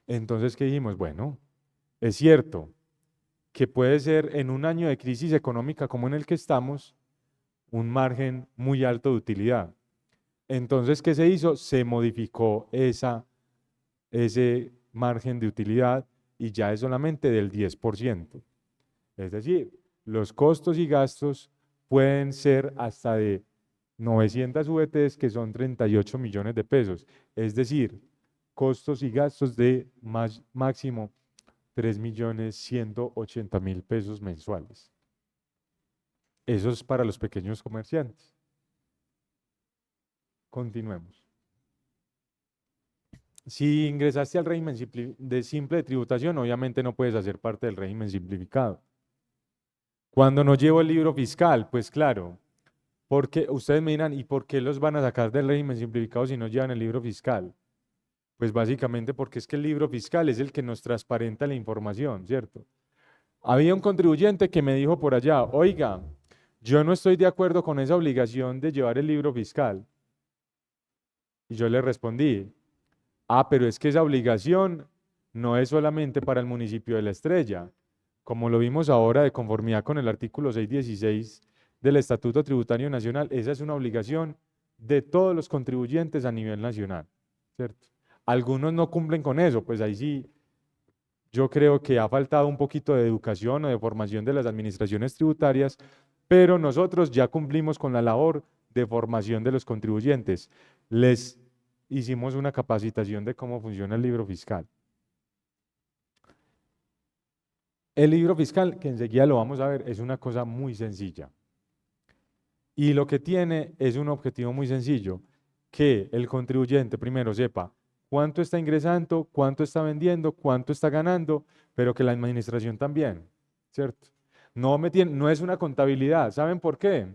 Entonces, ¿qué dijimos? Bueno, es cierto que puede ser en un año de crisis económica como en el que estamos, un margen muy alto de utilidad. Entonces, ¿qué se hizo? Se modificó ese margen de utilidad y ya es solamente del 10%. Es decir, los costos y gastos pueden ser hasta de 900 VTs, que son 38 millones de pesos. Es decir, costos y gastos de máximo 3.180.000 pesos mensuales. Eso es para los pequeños comerciantes. Continuemos. Si ingresaste al régimen de simple tributación, obviamente no puedes hacer parte del régimen simplificado. Cuando no llevo el libro fiscal, pues claro, porque ustedes me dirán, ¿y por qué los van a sacar del régimen simplificado si no llevan el libro fiscal? Pues básicamente porque es que el libro fiscal es el que nos transparenta la información, ¿cierto? Había un contribuyente que me dijo por allá, oiga, yo no estoy de acuerdo con esa obligación de llevar el libro fiscal. Y yo le respondí, pero es que esa obligación no es solamente para el municipio de La Estrella, como lo vimos ahora de conformidad con el artículo 616 del Estatuto Tributario Nacional, esa es una obligación de todos los contribuyentes a nivel nacional, ¿cierto? Algunos no cumplen con eso, pues ahí sí, yo creo que ha faltado un poquito de educación o de formación de las administraciones tributarias, pero nosotros ya cumplimos con la labor de formación de los contribuyentes. Les hicimos una capacitación de cómo funciona el libro fiscal. El libro fiscal, que enseguida lo vamos a ver, es una cosa muy sencilla. Y lo que tiene es un objetivo muy sencillo, que el contribuyente primero sepa cuánto está ingresando, cuánto está vendiendo, cuánto está ganando, pero que la administración también, ¿cierto? No es una contabilidad. ¿Saben por qué?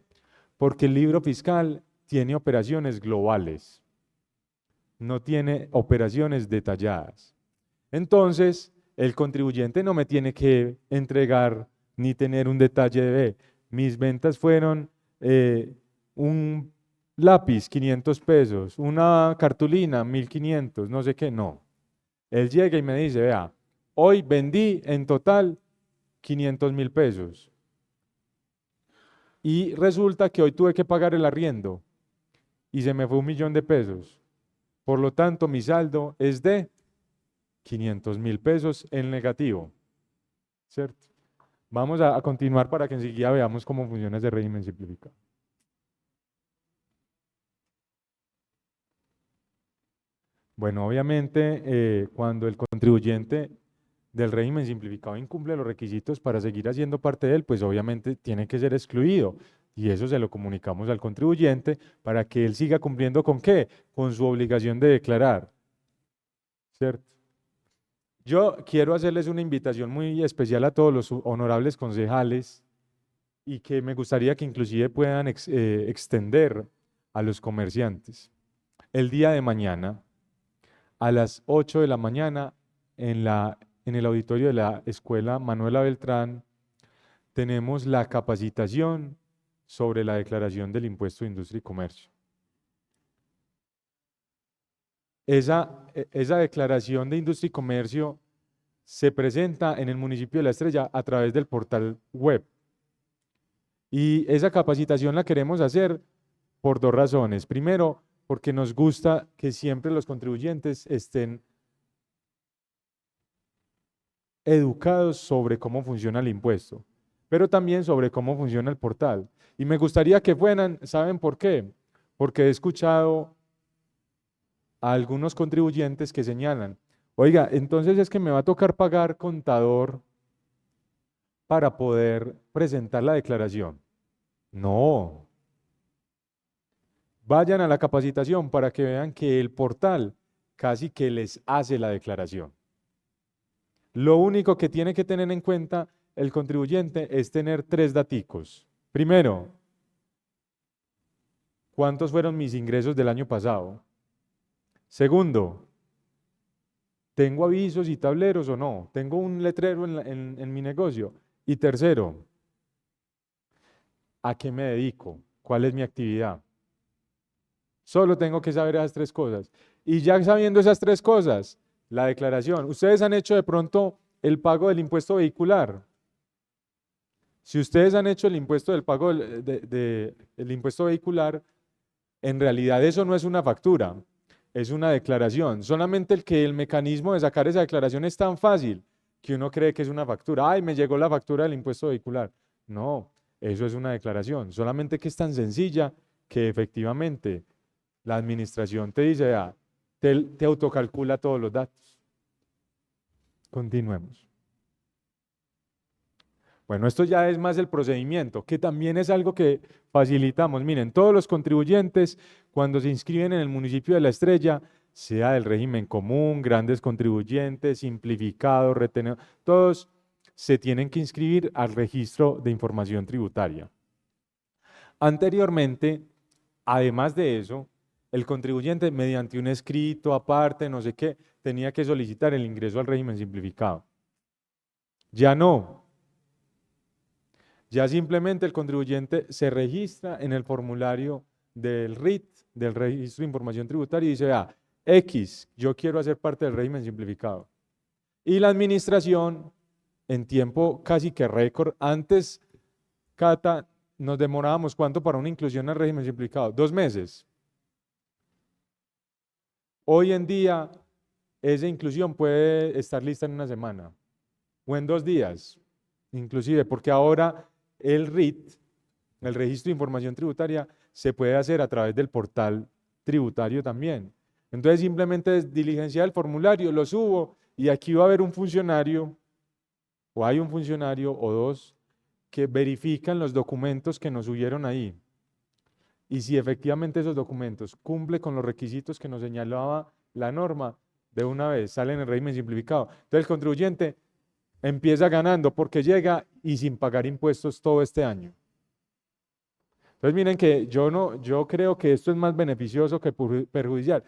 Porque el libro fiscal tiene operaciones globales, no tiene operaciones detalladas. Entonces, el contribuyente no me tiene que entregar ni tener un detalle de, mis ventas fueron un lápiz, 500 pesos, una cartulina, 1500, no sé qué, no. Él llega y me dice, vea, hoy vendí en total 500.000 pesos. Y resulta que hoy tuve que pagar el arriendo y se me fue 1.000.000 de pesos. Por lo tanto, mi saldo es de 500.000 pesos en negativo, ¿cierto? Vamos a continuar para que enseguida veamos cómo funciona ese régimen simplificado. Bueno, obviamente, cuando el contribuyente del régimen simplificado incumple los requisitos para seguir haciendo parte de él, pues obviamente tiene que ser excluido. Y eso se lo comunicamos al contribuyente para que él siga cumpliendo ¿con qué? Con su obligación de declarar, ¿cierto? Yo quiero hacerles una invitación muy especial a todos los honorables concejales y que me gustaría que inclusive puedan extender a los comerciantes. El día de mañana, a las 8 de la mañana, en el auditorio de la Escuela Manuela Beltrán, tenemos la capacitación sobre la declaración del impuesto de industria y comercio. Esa declaración de industria y comercio se presenta en el municipio de La Estrella a través del portal web. Y esa capacitación la queremos hacer por dos razones. Primero, porque nos gusta que siempre los contribuyentes estén educados sobre cómo funciona el impuesto, pero también sobre cómo funciona el portal. Y me gustaría que fueran, ¿saben por qué? Porque he escuchado a algunos contribuyentes que señalan, oiga, entonces es que me va a tocar pagar contador para poder presentar la declaración. No. Vayan a la capacitación para que vean que el portal casi que les hace la declaración. Lo único que tiene que tener en cuenta el contribuyente es tener 3 daticos. Primero, ¿cuántos fueron mis ingresos del año pasado? Segundo, ¿tengo avisos y tableros o no? ¿Tengo un letrero en mi negocio? Y tercero, ¿a qué me dedico? ¿Cuál es mi actividad? Solo tengo que saber esas 3 cosas. Y ya sabiendo esas 3 cosas, la declaración. ¿Ustedes han hecho de pronto el pago del impuesto vehicular? Si ustedes han hecho el impuesto del pago el impuesto vehicular, en realidad eso no es una factura, es una declaración. Solamente el mecanismo de sacar esa declaración es tan fácil que uno cree que es una factura. ¡Ay, me llegó la factura del impuesto vehicular! No, eso es una declaración. Solamente que es tan sencilla que efectivamente la administración te dice, te autocalcula todos los datos. Continuemos. Bueno, esto ya es más el procedimiento, que también es algo que facilitamos. Miren, todos los contribuyentes, cuando se inscriben en el municipio de La Estrella, sea del régimen común, grandes contribuyentes, simplificado, retenido, todos se tienen que inscribir al registro de información tributaria. Anteriormente, además de eso, el contribuyente mediante un escrito aparte, no sé qué, tenía que solicitar el ingreso al régimen simplificado. Ya no. Ya simplemente el contribuyente se registra en el formulario del RIT, del Registro de Información Tributaria, y dice, X, yo quiero hacer parte del régimen simplificado. Y la administración, en tiempo casi que récord, antes, Cata, nos demorábamos ¿cuánto para una inclusión al régimen simplificado? 2 meses. Hoy en día, esa inclusión puede estar lista en una semana o en 2 días, inclusive, porque ahora el RIT, el Registro de Información Tributaria, se puede hacer a través del portal tributario también. Entonces simplemente es diligenciar el formulario, lo subo y aquí va a haber un funcionario, o hay un funcionario o 2, que verifican los documentos que nos subieron ahí. Y si efectivamente esos documentos cumplen con los requisitos que nos señalaba la norma, de una vez salen en el régimen simplificado. Entonces el contribuyente empieza ganando porque llega y sin pagar impuestos todo este año. Entonces miren que yo creo que esto es más beneficioso que perjudicial.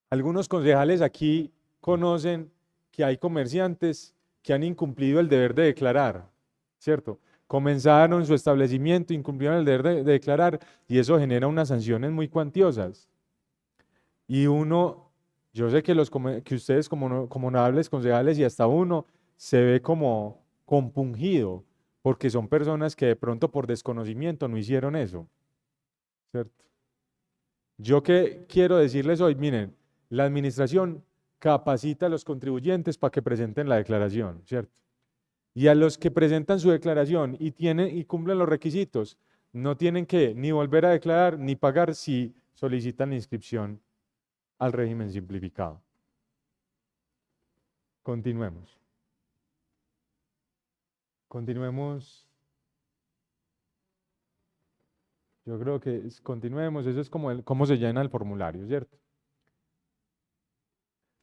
Algunos concejales aquí conocen que hay comerciantes que han incumplido el deber de declarar, ¿cierto? Comenzaron su establecimiento, incumplieron el deber de declarar y eso genera unas sanciones muy cuantiosas. Y uno, yo sé que ustedes como honorables concejales y hasta uno se ve como compungido porque son personas que de pronto por desconocimiento no hicieron eso, ¿cierto? Yo que quiero decirles hoy, miren, la administración capacita a los contribuyentes para que presenten la declaración, ¿cierto? Y a los que presentan su declaración y cumplen los requisitos, no tienen que ni volver a declarar ni pagar si solicitan la inscripción al régimen simplificado. Continuemos. Continuemos. Yo creo que continuemos. Eso es como cómo se llena el formulario, ¿cierto?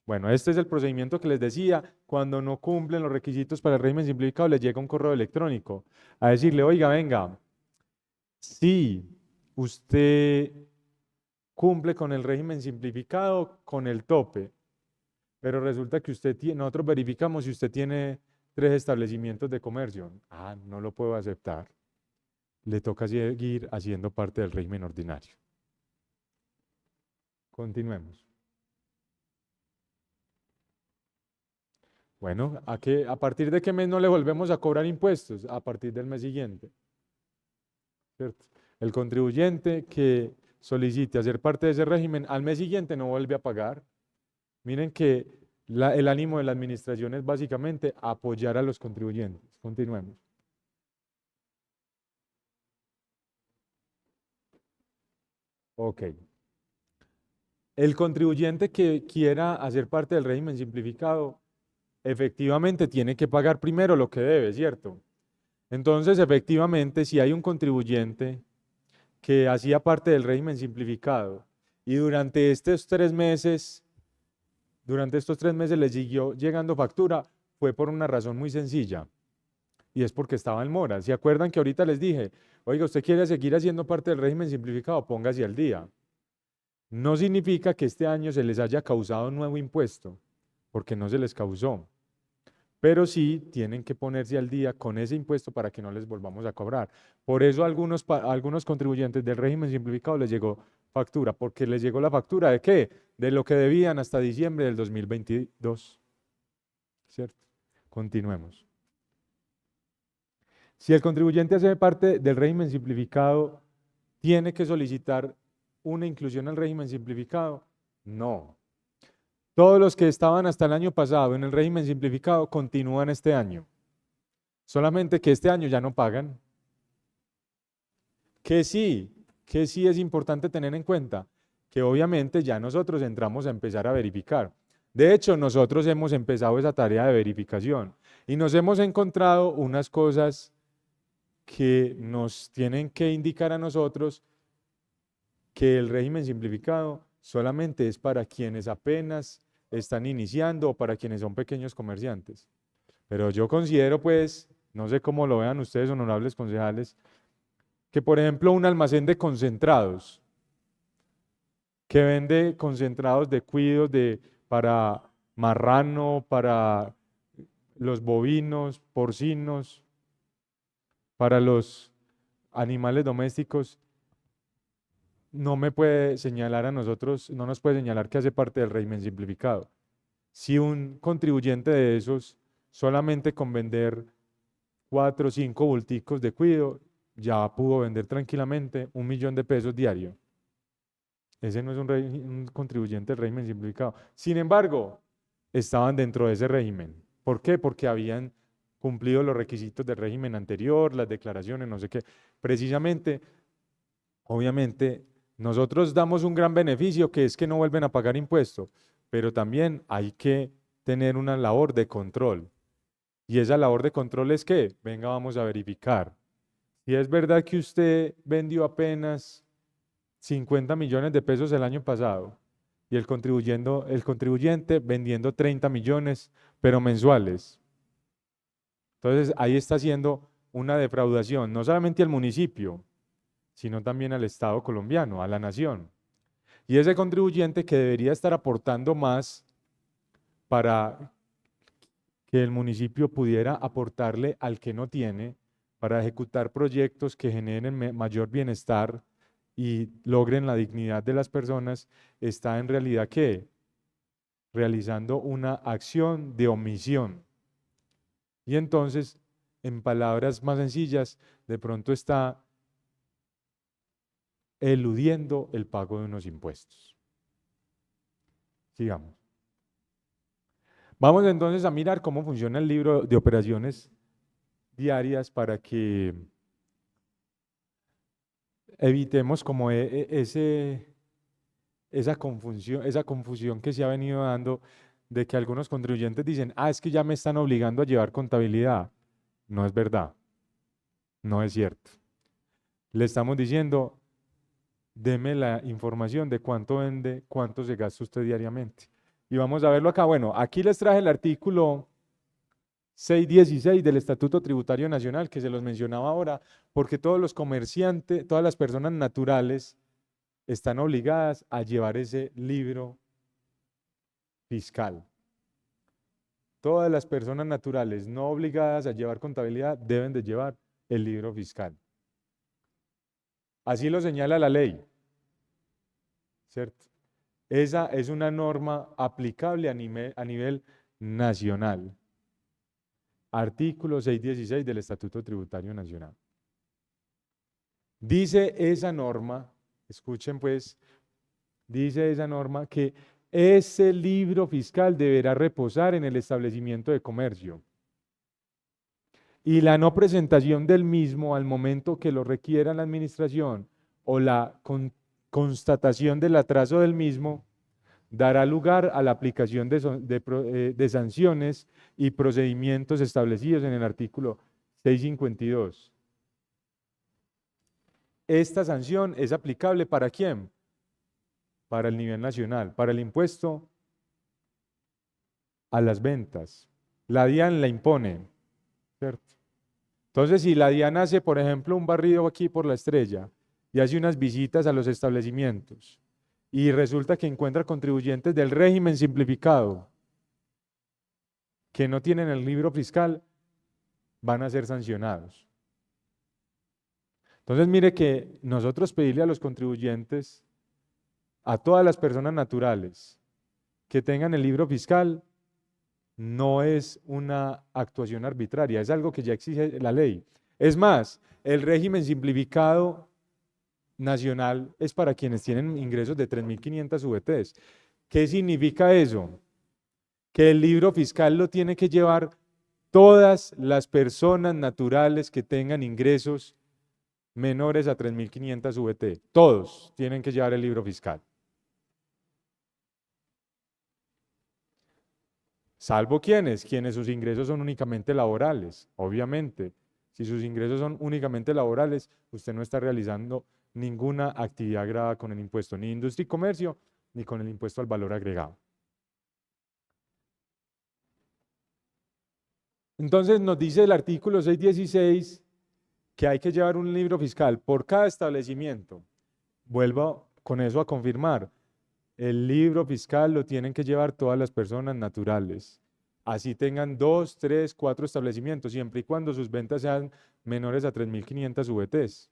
Bueno, este es el procedimiento que les decía. Cuando no cumplen los requisitos para el régimen simplificado, les llega un correo electrónico a decirle, oiga, venga, si usted cumple con el régimen simplificado, con el tope, pero resulta que nosotros verificamos si usted tiene 3 establecimientos de comercio. No lo puedo aceptar. Le toca seguir haciendo parte del régimen ordinario. Continuemos. Bueno, ¿a partir de qué mes no le volvemos a cobrar impuestos? A partir del mes siguiente, ¿cierto? El contribuyente que solicite hacer parte de ese régimen, al mes siguiente no vuelve a pagar. Miren que el ánimo de la administración es básicamente apoyar a los contribuyentes. Continuemos. Ok. El contribuyente que quiera hacer parte del régimen simplificado, efectivamente tiene que pagar primero lo que debe, ¿cierto? Entonces, efectivamente, si hay un contribuyente que hacía parte del régimen simplificado y durante estos 3 meses les siguió llegando factura, fue por una razón muy sencilla y es porque estaba en mora. ¿Se acuerdan que ahorita les dije, oiga, usted quiere seguir haciendo parte del régimen simplificado? Póngase al día. No significa que este año se les haya causado un nuevo impuesto, porque no se les causó. Pero sí tienen que ponerse al día con ese impuesto para que no les volvamos a cobrar. Por eso a algunos contribuyentes del régimen simplificado les llegó factura, porque les llegó la factura ¿de qué? De lo que debían hasta diciembre del 2022. ¿Cierto? Continuemos. Si el contribuyente hace parte del régimen simplificado, ¿tiene que solicitar una inclusión al régimen simplificado? No. Todos los que estaban hasta el año pasado en el régimen simplificado continúan este año. Solamente que este año ya no pagan. Que sí es importante tener en cuenta que obviamente ya nosotros entramos a empezar a verificar. De hecho, nosotros hemos empezado esa tarea de verificación y nos hemos encontrado unas cosas que nos tienen que indicar a nosotros que el régimen simplificado solamente es para quienes apenas están iniciando o para quienes son pequeños comerciantes. Pero yo considero, pues, no sé cómo lo vean ustedes, honorables concejales, que por ejemplo un almacén de concentrados, que vende concentrados de cuidos para marrano, para los bovinos, porcinos, para los animales domésticos, no me puede señalar a nosotros, no nos puede señalar que hace parte del régimen simplificado. Si un contribuyente de esos, solamente con vender 4 o 5 bulticos de cuido, ya pudo vender tranquilamente 1.000.000 de pesos diario. Ese no es un contribuyente del régimen simplificado. Sin embargo, estaban dentro de ese régimen. ¿Por qué? Porque habían cumplido los requisitos del régimen anterior, las declaraciones, no sé qué. Precisamente, obviamente, nosotros damos un gran beneficio que es que no vuelven a pagar impuestos, pero también hay que tener una labor de control. Y esa labor de control es que, venga, vamos a verificar. Si es verdad que usted vendió apenas 50 millones de pesos el año pasado y el contribuyente vendiendo 30 millones, pero mensuales. Entonces ahí está haciendo una defraudación, no solamente al municipio, sino también al Estado colombiano, a la nación. Y ese contribuyente que debería estar aportando más para que el municipio pudiera aportarle al que no tiene, para ejecutar proyectos que generen mayor bienestar y logren la dignidad de las personas, está en realidad ¿qué? Realizando una acción de omisión. Y entonces, en palabras más sencillas, de pronto está eludiendo el pago de unos impuestos. Sigamos. Vamos entonces a mirar cómo funciona el libro de operaciones diarias para que evitemos como esa confusión que se ha venido dando de que algunos contribuyentes dicen, es que ya me están obligando a llevar contabilidad. No es verdad, no es cierto. Le estamos diciendo, deme la información de cuánto vende, cuánto se gasta usted diariamente. Y vamos a verlo acá. Bueno, aquí les traje el artículo 616 del Estatuto Tributario Nacional, que se los mencionaba ahora, porque todos los comerciantes, todas las personas naturales están obligadas a llevar ese libro fiscal. Todas las personas naturales no obligadas a llevar contabilidad deben de llevar el libro fiscal. Así lo señala la ley, ¿cierto? Esa es una norma aplicable a nivel nacional. Artículo 616 del Estatuto Tributario Nacional. Dice esa norma, escuchen pues, dice esa norma que ese libro fiscal deberá reposar en el establecimiento de comercio y la no presentación del mismo al momento que lo requiera la administración o la constatación del atraso del mismo dará lugar a la aplicación de sanciones y procedimientos establecidos en el artículo 652. Esta sanción es aplicable ¿para quién? Para el nivel nacional, para el impuesto a las ventas. La DIAN la impone, ¿cierto? Entonces, si la DIAN hace, por ejemplo, un barrido aquí por La Estrella y hace unas visitas a los establecimientos y resulta que encuentra contribuyentes del régimen simplificado que no tienen el libro fiscal, van a ser sancionados. Entonces, mire que nosotros pedirle a los contribuyentes, a todas las personas naturales que tengan el libro fiscal, no es una actuación arbitraria, es algo que ya exige la ley. Es más, el régimen simplificado nacional es para quienes tienen ingresos de 3.500 VTs. ¿Qué significa eso? Que el libro fiscal lo tiene que llevar todas las personas naturales que tengan ingresos menores a 3.500 VT. Todos tienen que llevar el libro fiscal. Salvo quienes sus ingresos son únicamente laborales, obviamente. Si sus ingresos son únicamente laborales, usted no está realizando ninguna actividad gravada con el impuesto, ni industria y comercio, ni con el impuesto al valor agregado. Entonces nos dice el artículo 616 que hay que llevar un libro fiscal por cada establecimiento. Vuelvo con eso a confirmar. El libro fiscal lo tienen que llevar todas las personas naturales. Así tengan 2, 3, 4 establecimientos, siempre y cuando sus ventas sean menores a 3.500 VTs.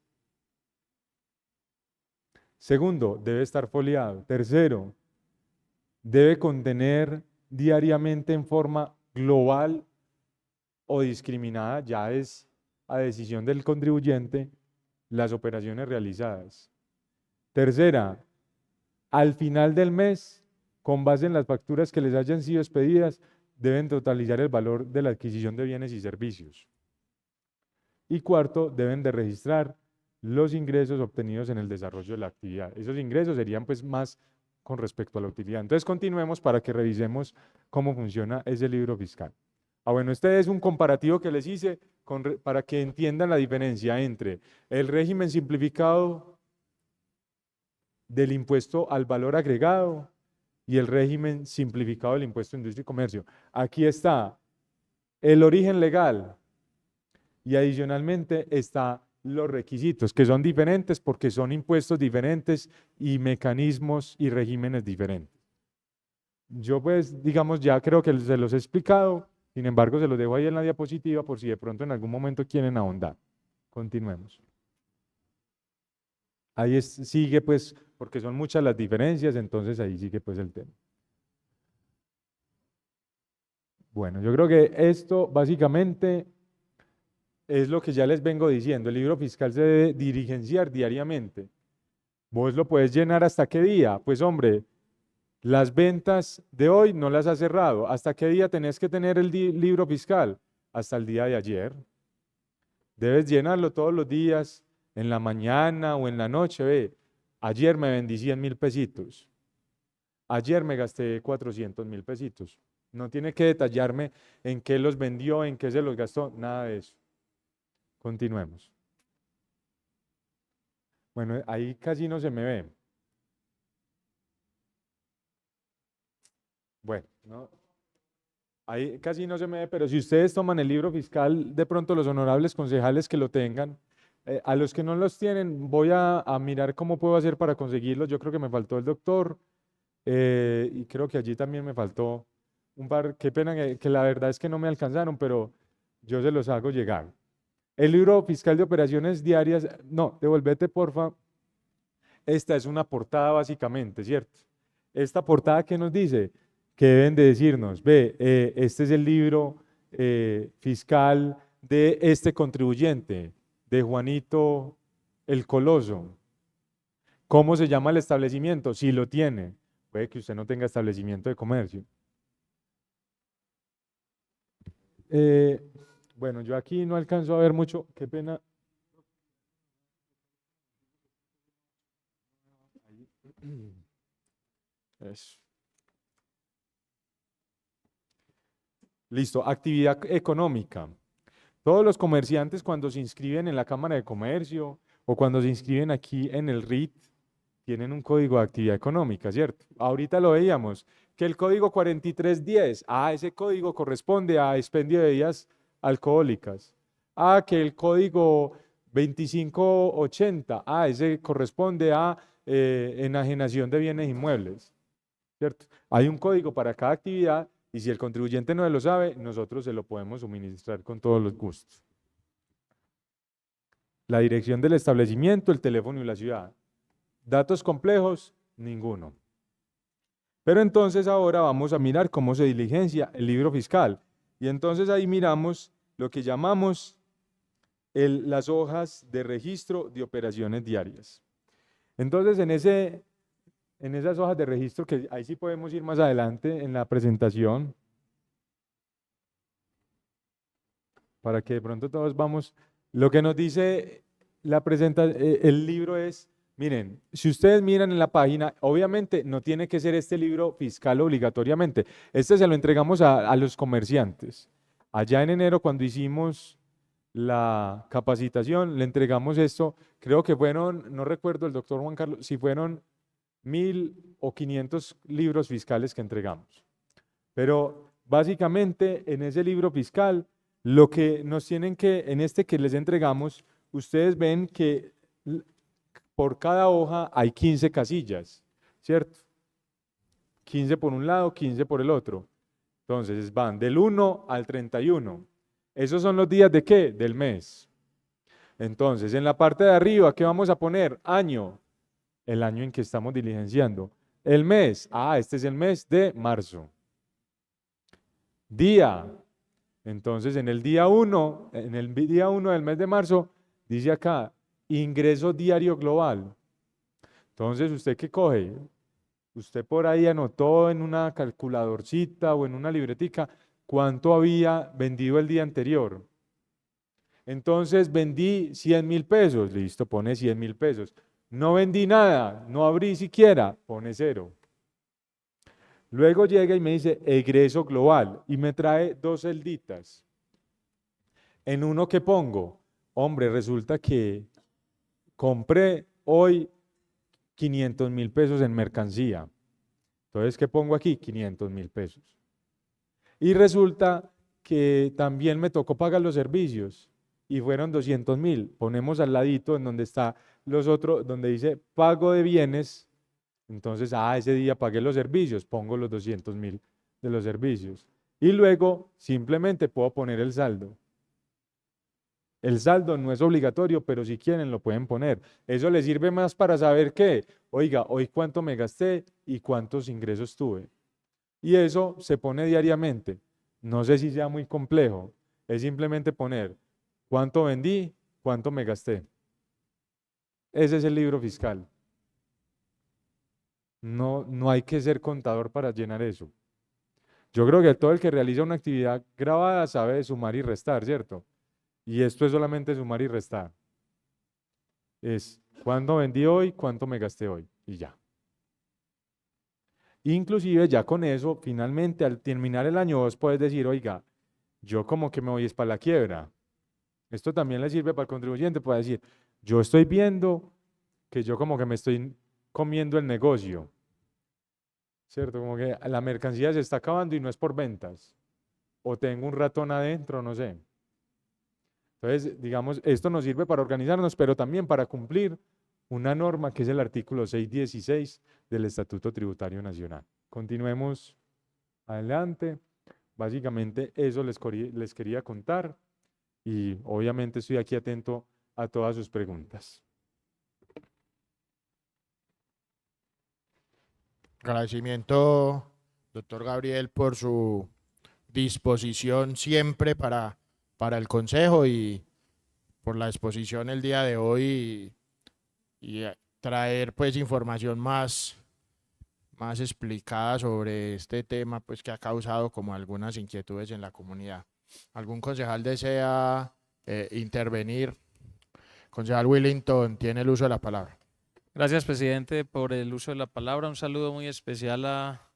Segundo, debe estar foliado. Tercero, debe contener diariamente en forma global o discriminada, ya es a decisión del contribuyente, las operaciones realizadas. Tercera, al final del mes, con base en las facturas que les hayan sido expedidas, deben totalizar el valor de la adquisición de bienes y servicios. Y cuarto, deben de registrar los ingresos obtenidos en el desarrollo de la actividad. Esos ingresos serían pues más con respecto a la utilidad. Entonces continuemos para que revisemos cómo funciona ese libro fiscal. Bueno, este es un comparativo que les hice para que entiendan la diferencia entre el régimen simplificado del impuesto al valor agregado y el régimen simplificado del impuesto a industria y comercio. Aquí está el origen legal y adicionalmente está los requisitos, que son diferentes porque son impuestos diferentes y mecanismos y regímenes diferentes. Yo pues, digamos, ya creo que se los he explicado, sin embargo, se los dejo ahí en la diapositiva por si de pronto en algún momento quieren ahondar. Continuemos. Ahí sigue pues, porque son muchas las diferencias, entonces ahí sigue pues el tema. Bueno, yo creo que esto básicamente es lo que ya les vengo diciendo. El libro fiscal se debe diligenciar diariamente. ¿Vos lo puedes llenar hasta qué día? Pues hombre, las ventas de hoy no las has cerrado. ¿Hasta qué día tenés que tener el libro fiscal? Hasta el día de ayer. Debes llenarlo todos los días, en la mañana o en la noche. Ve, ayer me vendí 100.000 pesitos. Ayer me gasté 400.000 pesitos. No tiene que detallarme en qué los vendió, en qué se los gastó, nada de eso. Continuemos. Bueno, ahí casi no se me ve. Bueno, no, ahí casi no se me ve, pero si ustedes toman el libro fiscal, de pronto los honorables concejales que lo tengan, a los que no los tienen, voy a mirar cómo puedo hacer para conseguirlos. Yo creo que me faltó el doctor y creo que allí también me faltó un par. Qué pena que la verdad es que no me alcanzaron, pero yo se los hago llegar. El libro fiscal de operaciones diarias, no, devolvete porfa. Esta es una portada básicamente, ¿cierto? Esta portada que nos dice que deben de decirnos, ve, este es el libro fiscal de este contribuyente, de Juanito el Coloso. ¿Cómo se llama el establecimiento? Si lo tiene. Puede que usted no tenga establecimiento de comercio. Bueno, yo aquí no alcanzo a ver mucho, qué pena. Eso. Listo, actividad económica. Todos los comerciantes cuando se inscriben en la Cámara de Comercio o cuando se inscriben aquí en el RIT tienen un código de actividad económica, ¿cierto? Ahorita lo veíamos, que el código 4310, ese código corresponde a expendio de bebidas alcohólicas. Que el código 2580, ese corresponde a enajenación de bienes inmuebles, ¿cierto? Hay un código para cada actividad y si el contribuyente no lo sabe, nosotros se lo podemos suministrar con todos los gustos. La dirección del establecimiento, el teléfono y la ciudad. Datos complejos, ninguno. Pero entonces ahora vamos a mirar cómo se diligencia el libro fiscal. Y entonces ahí miramos lo que llamamos las hojas de registro de operaciones diarias. Entonces en esas hojas de registro, que ahí sí podemos ir más adelante en la presentación, para que de pronto todos vamos, lo que nos dice el libro es, Miren, si ustedes miran en la página, obviamente no tiene que ser este libro fiscal obligatoriamente. Este se lo entregamos a los comerciantes. Allá en enero, cuando hicimos la capacitación, le entregamos esto. Creo que fueron, no recuerdo el doctor Juan Carlos, si fueron 1000 o 500 libros fiscales que entregamos. Pero básicamente en ese libro fiscal, lo que nos tienen que, en este que les entregamos, ustedes ven que por cada hoja hay 15 casillas, ¿cierto? 15 por un lado, 15 por el otro. Entonces van del 1 al 31. ¿Esos son los días de qué? Del mes. Entonces, en la parte de arriba, ¿qué vamos a poner? Año, el año en que estamos diligenciando. El mes, este es el mes de marzo. Día, entonces en el día 1, en el día 1 del mes de marzo, dice acá, ingreso diario global. Entonces, ¿usted qué coge? Usted por ahí anotó en una calculadorcita o en una libretica cuánto había vendido el día anterior. Entonces, vendí 100.000 pesos. Listo, pone 100.000 pesos. No vendí nada, no abrí siquiera, pone 0. Luego llega y me dice egreso global y me trae 2 celditas. En uno que pongo, hombre, resulta que compré hoy 500.000 pesos en mercancía. Entonces, ¿qué pongo aquí? 500.000 pesos. Y resulta que también me tocó pagar los servicios y fueron 200.000. Ponemos al ladito en donde está los otros, donde dice pago de bienes. Entonces, ese día pagué los servicios, pongo los 200.000 de los servicios. Y luego simplemente puedo poner el saldo. El saldo no es obligatorio, pero si quieren lo pueden poner. Eso les sirve más para saber qué. Oiga, hoy cuánto me gasté y cuántos ingresos tuve. Y eso se pone diariamente. No sé si sea muy complejo. Es simplemente poner cuánto vendí, cuánto me gasté. Ese es el libro fiscal. No hay que ser contador para llenar eso. Yo creo que todo el que realiza una actividad grabada sabe sumar y restar, ¿cierto? Y esto es solamente sumar y restar. Es cuánto vendí hoy, cuánto me gasté hoy y ya. Inclusive ya con eso, finalmente al terminar el año vos puedes decir, oiga, yo como que me voy es para la quiebra. Esto también le sirve para el contribuyente, puede decir, yo estoy viendo que yo como que me estoy comiendo el negocio, ¿cierto? Como que la mercancía se está acabando y no es por ventas, o tengo un ratón adentro, no sé. Entonces, digamos, esto nos sirve para organizarnos, pero también para cumplir una norma que es el artículo 616 del Estatuto Tributario Nacional. Continuemos adelante. Básicamente eso les quería contar y obviamente estoy aquí atento a todas sus preguntas. Agradecimiento, doctor Gabriel, por su disposición siempre para el consejo y por la exposición el día de hoy y traer pues información más explicada sobre este tema pues que ha causado como algunas inquietudes en la comunidad. ¿Algún concejal desea intervenir? Concejal Willington, tiene el uso de la palabra. Gracias, presidente, por el uso de la palabra. Un saludo muy especial a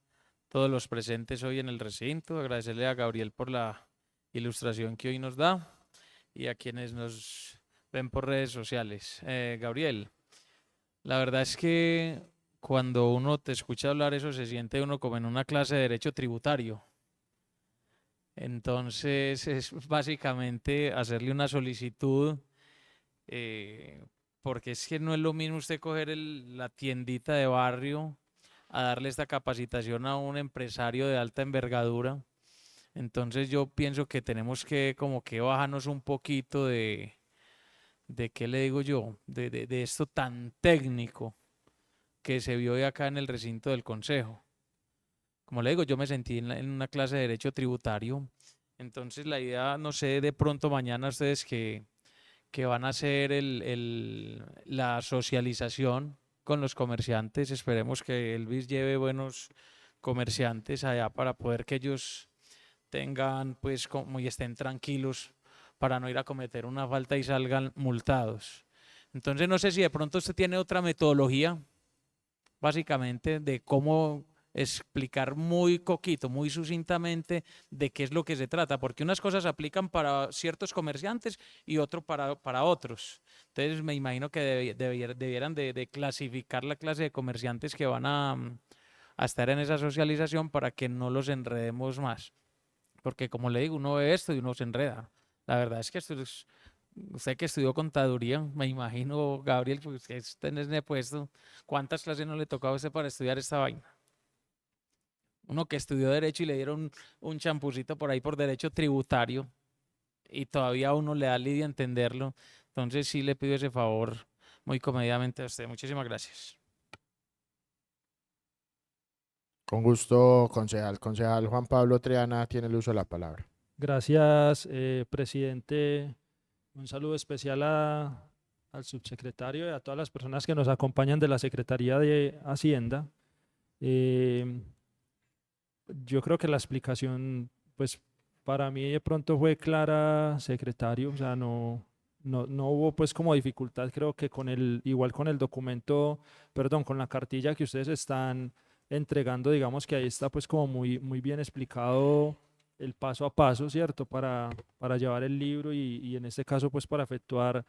todos los presentes hoy en el recinto. Agradecerle a Gabriel por la ilustración que hoy nos da y a quienes nos ven por redes sociales. Gabriel, la verdad es que cuando uno te escucha hablar eso se siente uno como en una clase de derecho tributario. Entonces es básicamente hacerle una solicitud, porque es que no es lo mismo usted coger la tiendita de barrio a darle esta capacitación a un empresario de alta envergadura. Entonces yo pienso que tenemos que como que bajarnos un poquito de ¿qué le digo yo? De esto tan técnico que se vio hoy acá en el recinto del Consejo. Como le digo, yo me sentí en una clase de derecho tributario. Entonces la idea, no sé, de pronto mañana ustedes que van a hacer la socialización con los comerciantes, esperemos que el BIS lleve buenos comerciantes allá para poder que ellos tengan pues como y estén tranquilos para no ir a cometer una falta y salgan multados. Entonces no sé si de pronto usted tiene otra metodología, básicamente, de cómo explicar muy coquito, muy sucintamente de qué es lo que se trata, porque unas cosas aplican para ciertos comerciantes y otro para otros. Entonces me imagino que debieran de clasificar la clase de comerciantes que van a estar en esa socialización para que no los enredemos más. Porque como le digo, uno ve esto y uno se enreda. La verdad es que esto es, usted que estudió contaduría, me imagino, Gabriel, pues que está en ese puesto, ¿cuántas clases no le tocaba a usted para estudiar esta vaina? Uno que estudió derecho y le dieron un champucito por ahí por derecho tributario y todavía a uno le da lidia entenderlo. Entonces sí le pido ese favor muy comedidamente a usted. Muchísimas gracias. Con gusto, concejal. Concejal Juan Pablo Triana tiene el uso de la palabra. Gracias, presidente. Un saludo especial al subsecretario y a todas las personas que nos acompañan de la Secretaría de Hacienda. Yo creo que la explicación, pues para mí de pronto fue clara, secretario, o sea, no hubo pues como dificultad, creo que igual con el documento, perdón, con la cartilla que ustedes están entregando, digamos que ahí está pues como muy bien explicado el paso a paso, ¿cierto? Para llevar el libro y en este caso pues para efectuar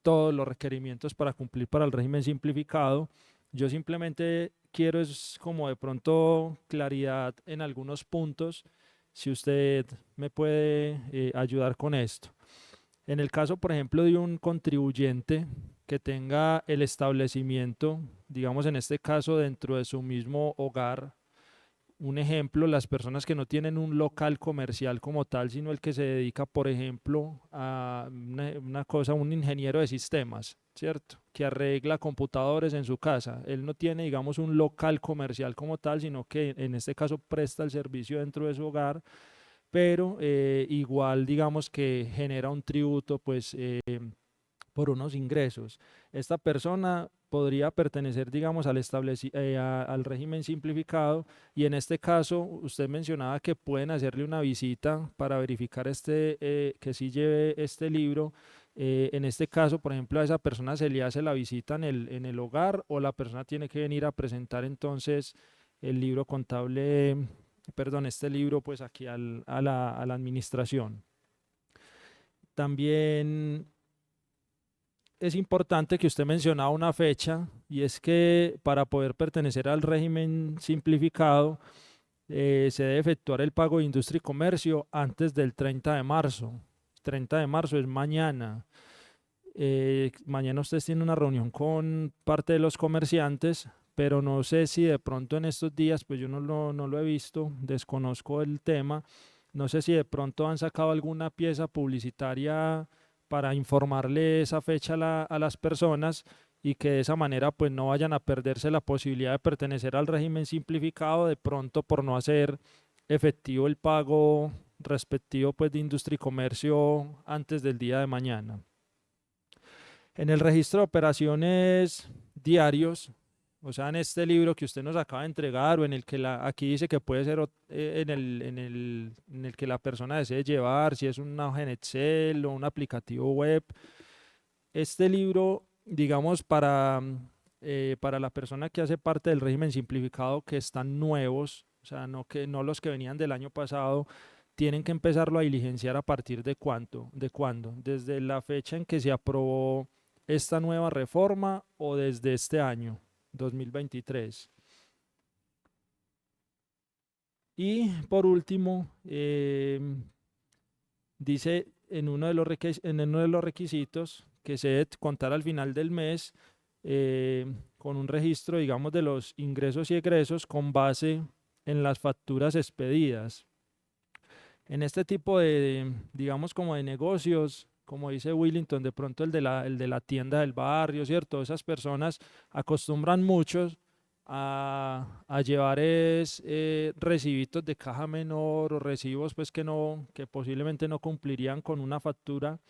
todos los requerimientos para cumplir para el régimen simplificado. Yo simplemente quiero es como de pronto claridad en algunos puntos, si usted me puede ayudar con esto. En el caso, por ejemplo, de un contribuyente que tenga el establecimiento, digamos en este caso dentro de su mismo hogar, un ejemplo, las personas que no tienen un local comercial como tal, sino el que se dedica, por ejemplo, a una cosa, un ingeniero de sistemas, ¿cierto? Que arregla computadores en su casa. Él no tiene, digamos, un local comercial como tal, sino que en este caso presta el servicio dentro de su hogar, pero igual, digamos, que genera un tributo, pues, por unos ingresos. Esta persona podría pertenecer, digamos, al régimen simplificado y en este caso usted mencionaba que pueden hacerle una visita para verificar que sí lleve este libro. En este caso, por ejemplo, a esa persona se le hace la visita en el hogar o la persona tiene que venir a presentar entonces el libro contable, perdón, este libro pues aquí a la administración. También es importante que usted mencionaba una fecha y es que para poder pertenecer al régimen simplificado se debe efectuar el pago de industria y comercio antes del 30 de marzo. 30 de marzo es mañana. Mañana ustedes tienen una reunión con parte de los comerciantes, pero no sé si de pronto en estos días, pues yo no lo he visto, desconozco el tema, no sé si de pronto han sacado alguna pieza publicitaria para informarle esa fecha a las personas y que de esa manera pues no vayan a perderse la posibilidad de pertenecer al régimen simplificado de pronto por no hacer efectivo el pago respectivo pues de industria y comercio antes del día de mañana. En el registro de operaciones diarios, o sea, en este libro que usted nos acaba de entregar o en el que aquí dice que puede ser en el que la persona desee llevar, si es una hoja en Excel o un aplicativo web. Este libro, digamos, para la persona que hace parte del régimen simplificado, que están nuevos, o sea, no los que venían del año pasado, tienen que empezarlo a diligenciar a partir de cuándo, desde la fecha en que se aprobó esta nueva reforma o desde este año. 2023. Y por último, dice en uno de los requisitos que se debe contar al final del mes con un registro, digamos, de los ingresos y egresos con base en las facturas expedidas. En este tipo de, digamos, como de negocios, como dice Willington, de pronto el de la tienda del barrio, ¿cierto? Esas personas acostumbran mucho a llevar recibitos de caja menor o recibos pues que posiblemente no cumplirían con una factura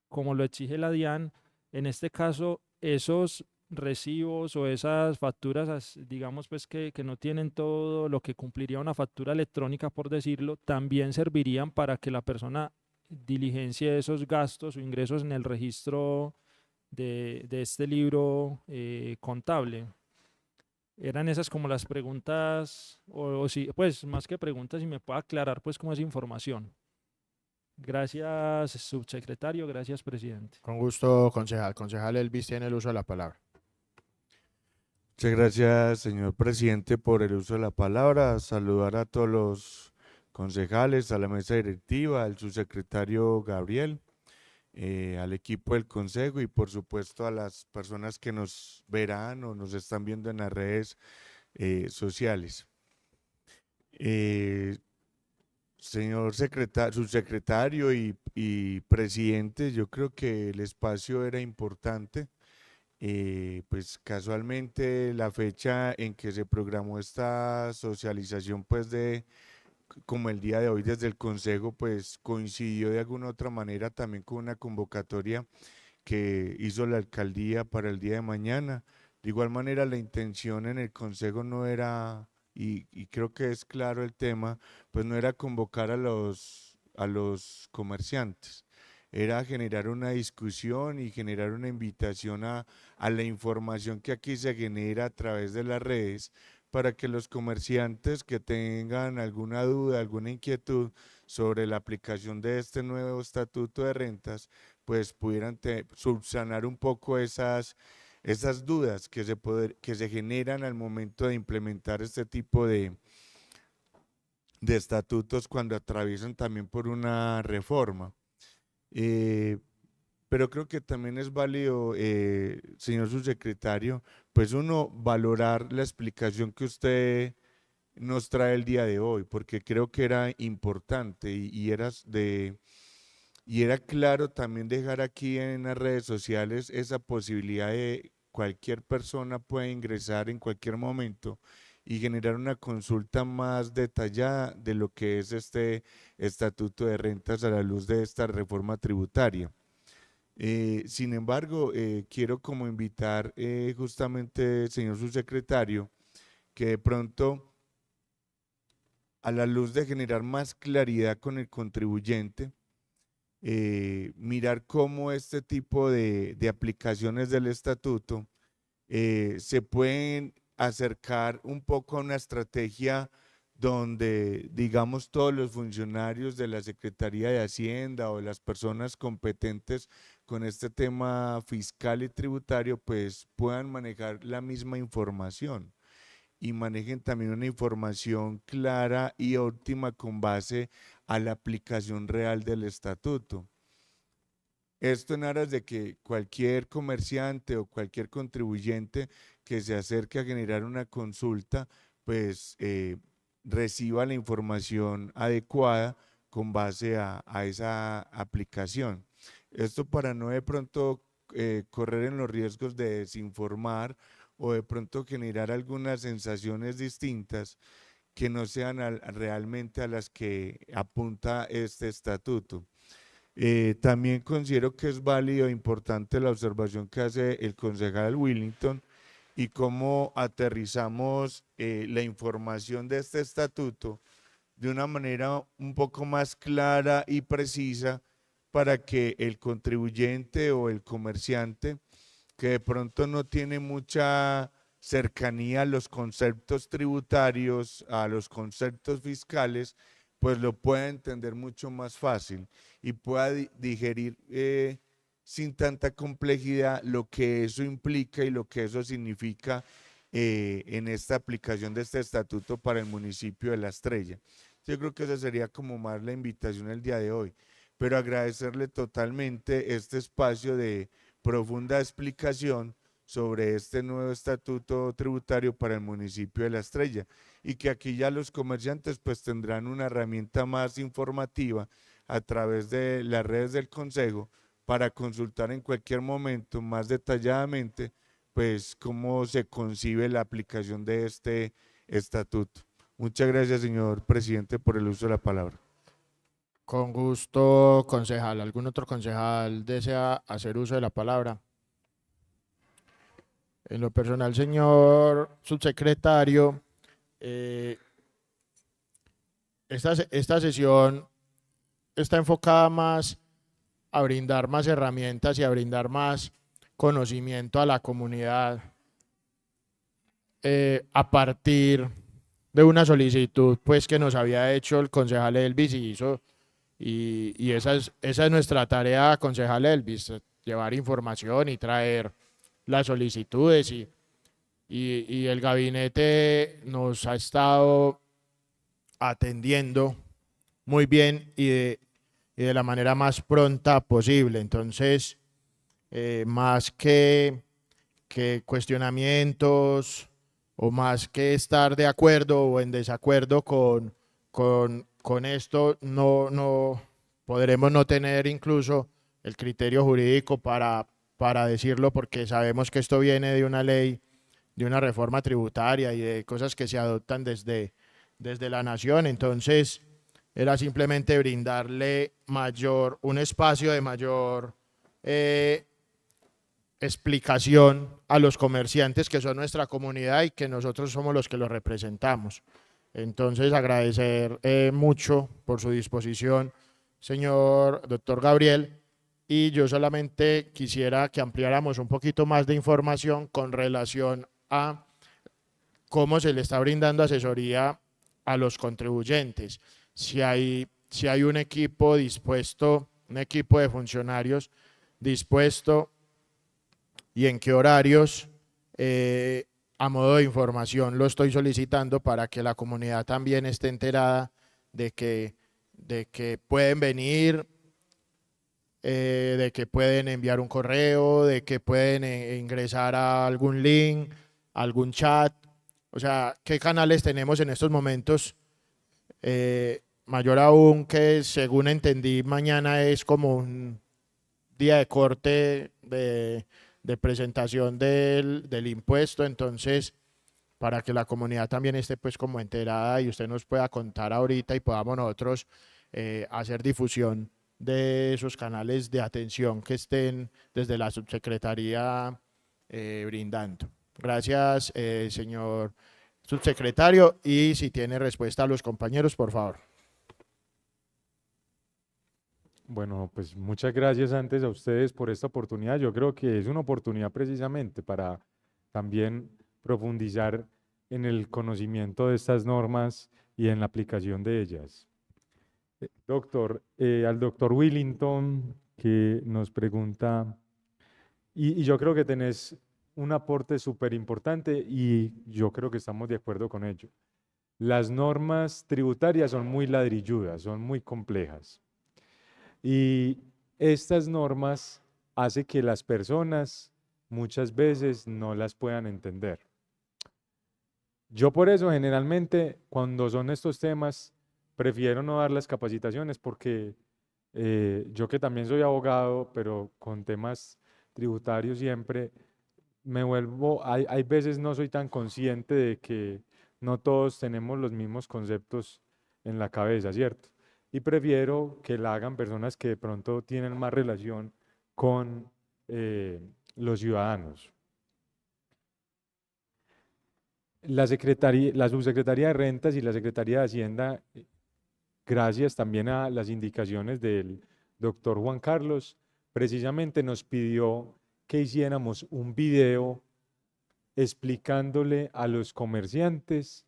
como lo exige la DIAN. En este caso, esos recibos o esas facturas, digamos pues que no tienen todo lo que cumpliría una factura electrónica, por decirlo, también servirían para que la persona diligencia de esos gastos o ingresos en el registro de este libro contable. Eran esas como las preguntas, o si, pues más que preguntas, si me puede aclarar pues como esa información. Gracias, subsecretario, gracias, presidente. Con gusto, concejal. Concejal Elvis tiene el uso de la palabra. Muchas gracias, señor presidente, por el uso de la palabra. Saludar a todos los concejales, a la mesa directiva, al subsecretario Gabriel, al equipo del consejo y por supuesto a las personas que nos verán o nos están viendo en las redes sociales. Señor subsecretario y presidente, yo creo que el espacio era importante. Pues casualmente la fecha en que se programó esta socialización, pues como el día de hoy desde el consejo, pues coincidió de alguna otra manera también con una convocatoria que hizo la alcaldía para el día de mañana. De igual manera, la intención en el consejo no era, y creo que es claro el tema, pues no era convocar a los comerciantes, era generar una discusión y generar una invitación a la información que aquí se genera a través de las redes para que los comerciantes que tengan alguna duda, alguna inquietud sobre la aplicación de este nuevo estatuto de rentas, pues pudieran subsanar un poco esas dudas que se generan al momento de implementar este tipo de estatutos cuando atraviesan también por una reforma. Pero creo que también es válido, señor subsecretario, pues uno valorar la explicación que usted nos trae el día de hoy, porque creo que era importante y era claro también dejar aquí en las redes sociales esa posibilidad de cualquier persona puede ingresar en cualquier momento y generar una consulta más detallada de lo que es este estatuto de rentas a la luz de esta reforma tributaria. Sin embargo, quiero como invitar justamente, señor subsecretario, que de pronto, a la luz de generar más claridad con el contribuyente, mirar cómo este tipo de aplicaciones del estatuto se pueden acercar un poco a una estrategia donde, digamos, todos los funcionarios de la Secretaría de Hacienda o las personas competentes con este tema fiscal y tributario, pues puedan manejar la misma información y manejen también una información clara y óptima con base a la aplicación real del estatuto. Esto en aras de que cualquier comerciante o cualquier contribuyente que se acerque a generar una consulta, pues reciba la información adecuada con base a esa aplicación. Esto para no de pronto correr en los riesgos de desinformar o de pronto generar algunas sensaciones distintas que no sean realmente a las que apunta este estatuto. También considero que es válido e importante la observación que hace el concejal Willington y cómo aterrizamos la información de este estatuto de una manera un poco más clara y precisa para que el contribuyente o el comerciante que de pronto no tiene mucha cercanía a los conceptos tributarios, a los conceptos fiscales, pues lo pueda entender mucho más fácil y pueda digerir sin tanta complejidad lo que eso implica y lo que eso significa en esta aplicación de este estatuto para el municipio de La Estrella. Yo creo que esa sería como más la invitación el día de hoy, pero agradecerle totalmente este espacio de profunda explicación sobre este nuevo estatuto tributario para el municipio de La Estrella y que aquí ya los comerciantes pues tendrán una herramienta más informativa a través de las redes del consejo para consultar en cualquier momento más detalladamente pues cómo se concibe la aplicación de este estatuto. Muchas gracias, señor presidente, por el uso de la palabra. Con gusto, concejal. ¿Algún otro concejal desea hacer uso de la palabra? En lo personal, señor subsecretario, esta sesión está enfocada más a brindar más herramientas y a brindar más conocimiento a la comunidad a partir de una solicitud pues que nos había hecho el concejal Elvis y esa es nuestra tarea, concejal Elvis, llevar información y traer las solicitudes y el gabinete nos ha estado atendiendo muy bien y de la manera más pronta posible. Entonces, más que cuestionamientos o más que estar de acuerdo o en desacuerdo con esto, no podremos no tener incluso el criterio jurídico para decirlo, porque sabemos que esto viene de una ley, de una reforma tributaria y de cosas que se adoptan desde la nación. Entonces, era simplemente brindarle un espacio de mayor explicación a los comerciantes que son nuestra comunidad y que nosotros somos los que los representamos. Entonces, agradecer mucho por su disposición, señor doctor Gabriel, y yo solamente quisiera que ampliáramos un poquito más de información con relación a cómo se le está brindando asesoría a los contribuyentes. Si hay un equipo dispuesto, un equipo de funcionarios dispuesto y en qué horarios, a modo de información lo estoy solicitando para que la comunidad también esté enterada de que pueden venir, de que pueden enviar un correo, de que pueden ingresar a algún link, algún chat. O sea, ¿qué canales tenemos en estos momentos? Mayor aún que, según entendí, mañana es como un día de corte de presentación del impuesto. Entonces, para que la comunidad también esté pues como enterada y usted nos pueda contar ahorita y podamos nosotros hacer difusión de esos canales de atención que estén desde la subsecretaría brindando. Gracias, señor subsecretario, y si tiene respuesta a los compañeros, por favor. Bueno, pues muchas gracias antes a ustedes por esta oportunidad. Yo creo que es una oportunidad precisamente para también profundizar en el conocimiento de estas normas y en la aplicación de ellas. Doctor, al doctor Willington, que nos pregunta, y yo creo que tenés un aporte súper importante y yo creo que estamos de acuerdo con ello. Las normas tributarias son muy ladrilludas, son muy complejas. Y estas normas hacen que las personas muchas veces no las puedan entender. Yo por eso generalmente cuando son estos temas prefiero no dar las capacitaciones porque yo que también soy abogado, pero con temas tributarios siempre hay veces no soy tan consciente de que no todos tenemos los mismos conceptos en la cabeza, ¿cierto? Y prefiero que la hagan personas que de pronto tienen más relación con los ciudadanos. La Subsecretaría de Rentas y la Secretaría de Hacienda, gracias también a las indicaciones del doctor Juan Carlos, precisamente nos pidió que hiciéramos un video explicándole a los comerciantes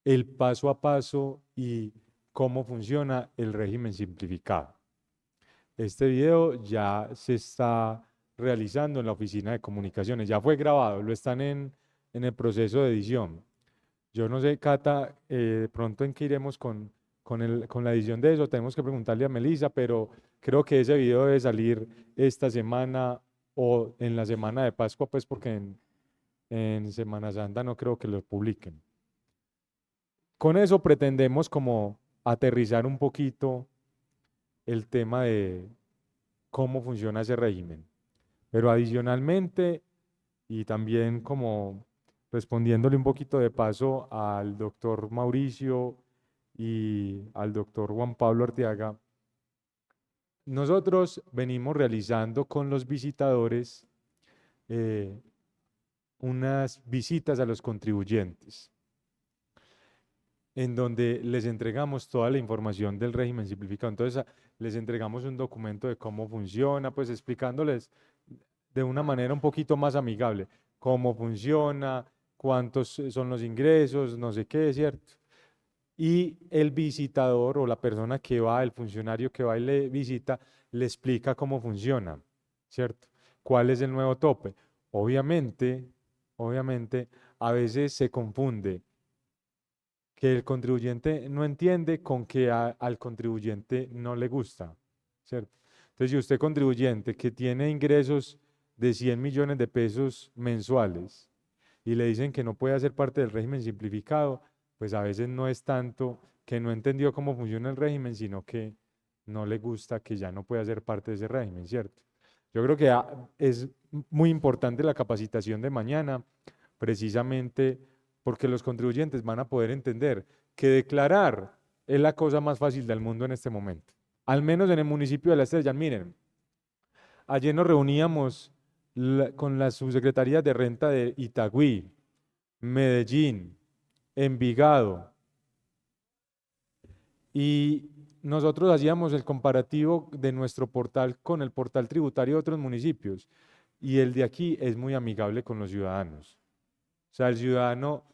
el paso a paso y cómo funciona el régimen simplificado. Este video ya se está realizando en la oficina de comunicaciones, ya fue grabado, lo están en el proceso de edición. Yo no sé, Cata, de pronto en qué iremos con la edición de eso, tenemos que preguntarle a Melissa, pero creo que ese video debe salir esta semana o en la semana de Pascua, pues porque en Semana Santa no creo que lo publiquen. Con eso pretendemos como aterrizar un poquito el tema de cómo funciona ese régimen. Pero adicionalmente, y también como respondiéndole un poquito de paso al doctor Mauricio y al doctor Juan Pablo Arteaga, nosotros venimos realizando con los visitadores unas visitas a los contribuyentes. en donde les entregamos toda la información del régimen simplificado. Entonces, les entregamos un documento de cómo funciona, pues explicándoles de una manera un poquito más amigable cómo funciona, cuántos son los ingresos, no sé qué, ¿cierto? Y el visitador o la persona que va, el funcionario que va y le visita, le explica cómo funciona, ¿cierto? ¿Cuál es el nuevo tope? Obviamente, a veces se confunde que el contribuyente no entiende con que al contribuyente no le gusta, ¿cierto? Entonces, si usted contribuyente que tiene ingresos de 100 millones de pesos mensuales y le dicen que no puede hacer parte del régimen simplificado, pues a veces no es tanto que no entendió cómo funciona el régimen, sino que no le gusta que ya no pueda ser parte de ese régimen, ¿cierto? Yo creo que es muy importante la capacitación de mañana, precisamente porque los contribuyentes van a poder entender que declarar es la cosa más fácil del mundo en este momento. Al menos en el municipio de La Estrella. Miren, ayer nos reuníamos con las subsecretarías de renta de Itagüí, Medellín, Envigado, y nosotros hacíamos el comparativo de nuestro portal con el portal tributario de otros municipios, y el de aquí es muy amigable con los ciudadanos. O sea, el ciudadano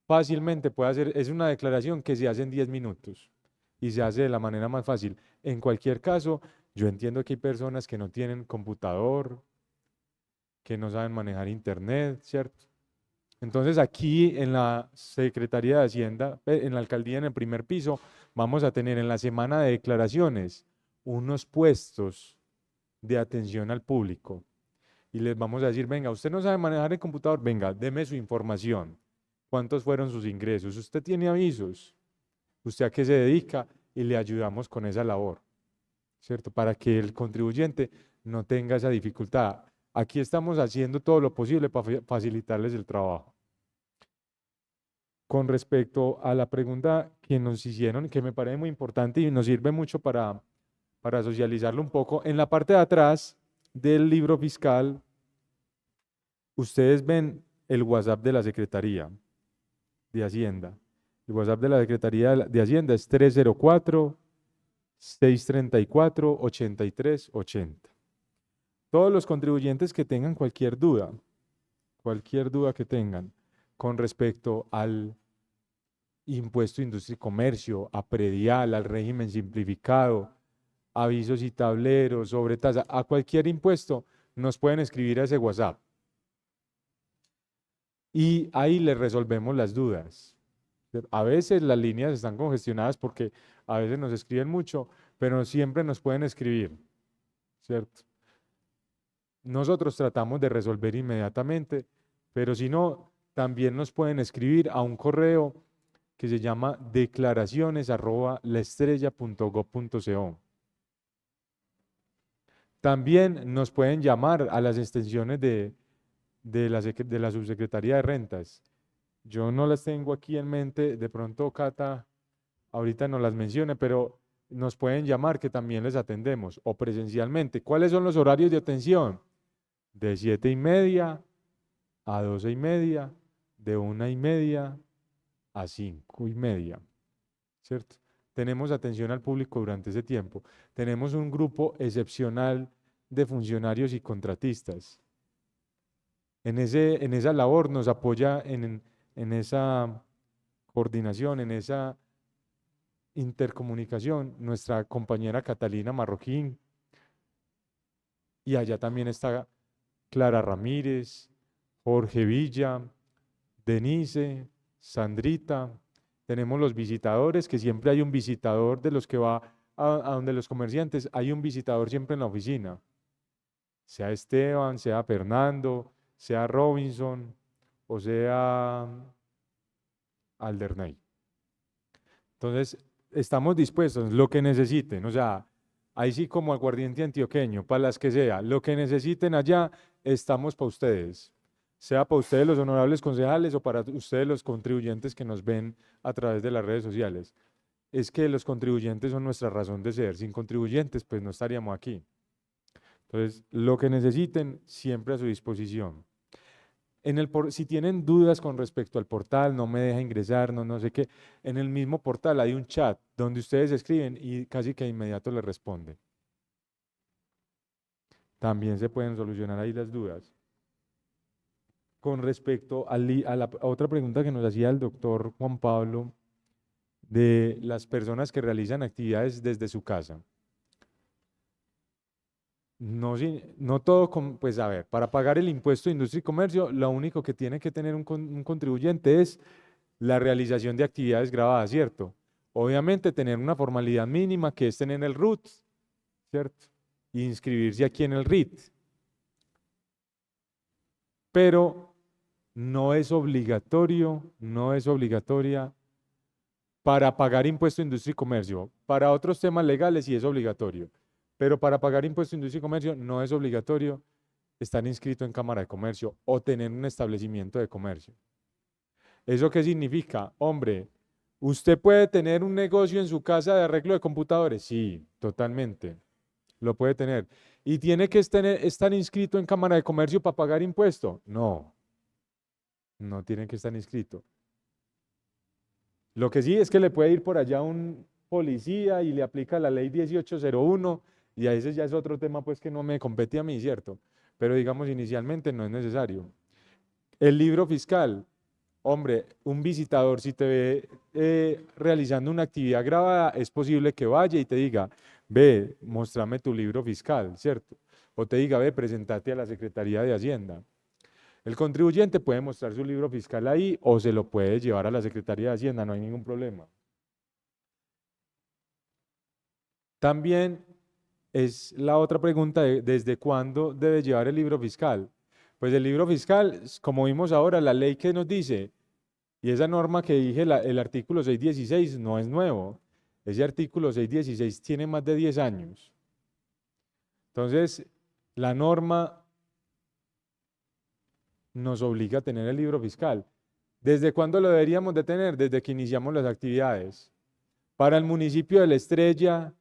fácilmente puede hacer, es una declaración que se hace en 10 minutos y se hace de la manera más fácil. En cualquier caso, yo entiendo que hay personas que no tienen computador, que no saben manejar internet, ¿cierto? Entonces aquí en la Secretaría de Hacienda, en la alcaldía en el primer piso, vamos a tener en la semana de declaraciones unos puestos de atención al público y les vamos a decir, venga, usted no sabe manejar el computador, venga, deme su información. ¿Cuántos fueron sus ingresos? ¿Usted tiene avisos? ¿Usted a qué se dedica? Y le ayudamos con esa labor, ¿cierto? Para que el contribuyente no tenga esa dificultad. Aquí estamos haciendo todo lo posible para facilitarles el trabajo. Con respecto a la pregunta que nos hicieron, que me parece muy importante y nos sirve mucho para socializarlo un poco, en la parte de atrás del libro fiscal, ustedes ven el WhatsApp de la Secretaría de Hacienda. El WhatsApp de la Secretaría de Hacienda es 304-634-8380. Todos los contribuyentes que tengan cualquier duda que tengan con respecto al impuesto de industria y comercio, a predial, al régimen simplificado, avisos y tableros, sobre tasa, a cualquier impuesto, nos pueden escribir a ese WhatsApp. Y ahí les resolvemos las dudas. A veces las líneas están congestionadas porque a veces nos escriben mucho, pero siempre nos pueden escribir, ¿cierto? Nosotros tratamos de resolver inmediatamente, pero si no, también nos pueden escribir a un correo que se llama declaraciones@laestrella.gov.co. También nos pueden llamar a las extensiones de la Subsecretaría de Rentas. Yo no las tengo aquí en mente, de pronto Cata ahorita no las mencione, pero nos pueden llamar que también les atendemos o presencialmente. ¿Cuáles son los horarios de atención? De 7:30 a 12:30, de 1:30 a 5:30, ¿cierto? Tenemos atención al público durante ese tiempo. Tenemos un grupo excepcional de funcionarios y contratistas. En esa labor nos apoya en esa coordinación, en esa intercomunicación, nuestra compañera Catalina Marroquín, y allá también está Clara Ramírez, Jorge Villa, Denise, Sandrita. Tenemos los visitadores, que siempre hay un visitador de los que va a donde los comerciantes, hay un visitador siempre en la oficina, sea Esteban, sea Fernando, sea Robinson o sea Alderney. Entonces, estamos dispuestos, lo que necesiten, o sea, ahí sí como aguardiente antioqueño, para las que sea, lo que necesiten allá, estamos para ustedes, sea para ustedes los honorables concejales o para ustedes los contribuyentes que nos ven a través de las redes sociales. Es que los contribuyentes son nuestra razón de ser, sin contribuyentes pues no estaríamos aquí. Entonces, lo que necesiten, siempre a su disposición. si tienen dudas con respecto al portal, no me deja ingresar, no sé qué, en el mismo portal hay un chat donde ustedes escriben y casi que de inmediato les responde. También se pueden solucionar ahí las dudas. Con respecto a la otra pregunta que nos hacía el doctor Juan Pablo, de las personas que realizan actividades desde su casa. No todo, pues a ver, para pagar el impuesto de industria y comercio, lo único que tiene que tener un contribuyente es la realización de actividades grabadas, ¿cierto? Obviamente tener una formalidad mínima que es tener el RUT, ¿cierto? Y inscribirse aquí en el RIT. Pero no es obligatorio, no es obligatoria para pagar impuesto de industria y comercio. Para otros temas legales sí es obligatorio, pero para pagar impuesto de industria y comercio no es obligatorio estar inscrito en Cámara de Comercio o tener un establecimiento de comercio. ¿Eso qué significa? Hombre, ¿usted puede tener un negocio en su casa de arreglo de computadores? Sí, totalmente. Lo puede tener. ¿Y tiene que estar inscrito en Cámara de Comercio para pagar impuesto? No, no tiene que estar inscrito. Lo que sí es que le puede ir por allá un policía y le aplica la ley 1801 y a ese ya es otro tema pues que no me compete a mí, ¿cierto? Pero digamos inicialmente no es necesario. El libro fiscal, hombre, un visitador si te ve realizando una actividad grabada, es posible que vaya y te diga, ve, mostrame tu libro fiscal, ¿cierto? O te diga, ve, presentate a la Secretaría de Hacienda. El contribuyente puede mostrar su libro fiscal ahí o se lo puede llevar a la Secretaría de Hacienda, no hay ningún problema. También es la otra pregunta de ¿desde cuándo debe llevar el libro fiscal? Pues el libro fiscal, como vimos ahora, la ley que nos dice, y esa norma que dije, el artículo 616 no es nuevo. Ese artículo 616 tiene más de 10 años. Entonces, la norma nos obliga a tener el libro fiscal. ¿Desde cuándo lo deberíamos de tener? Desde que iniciamos las actividades. Para el municipio de La Estrella,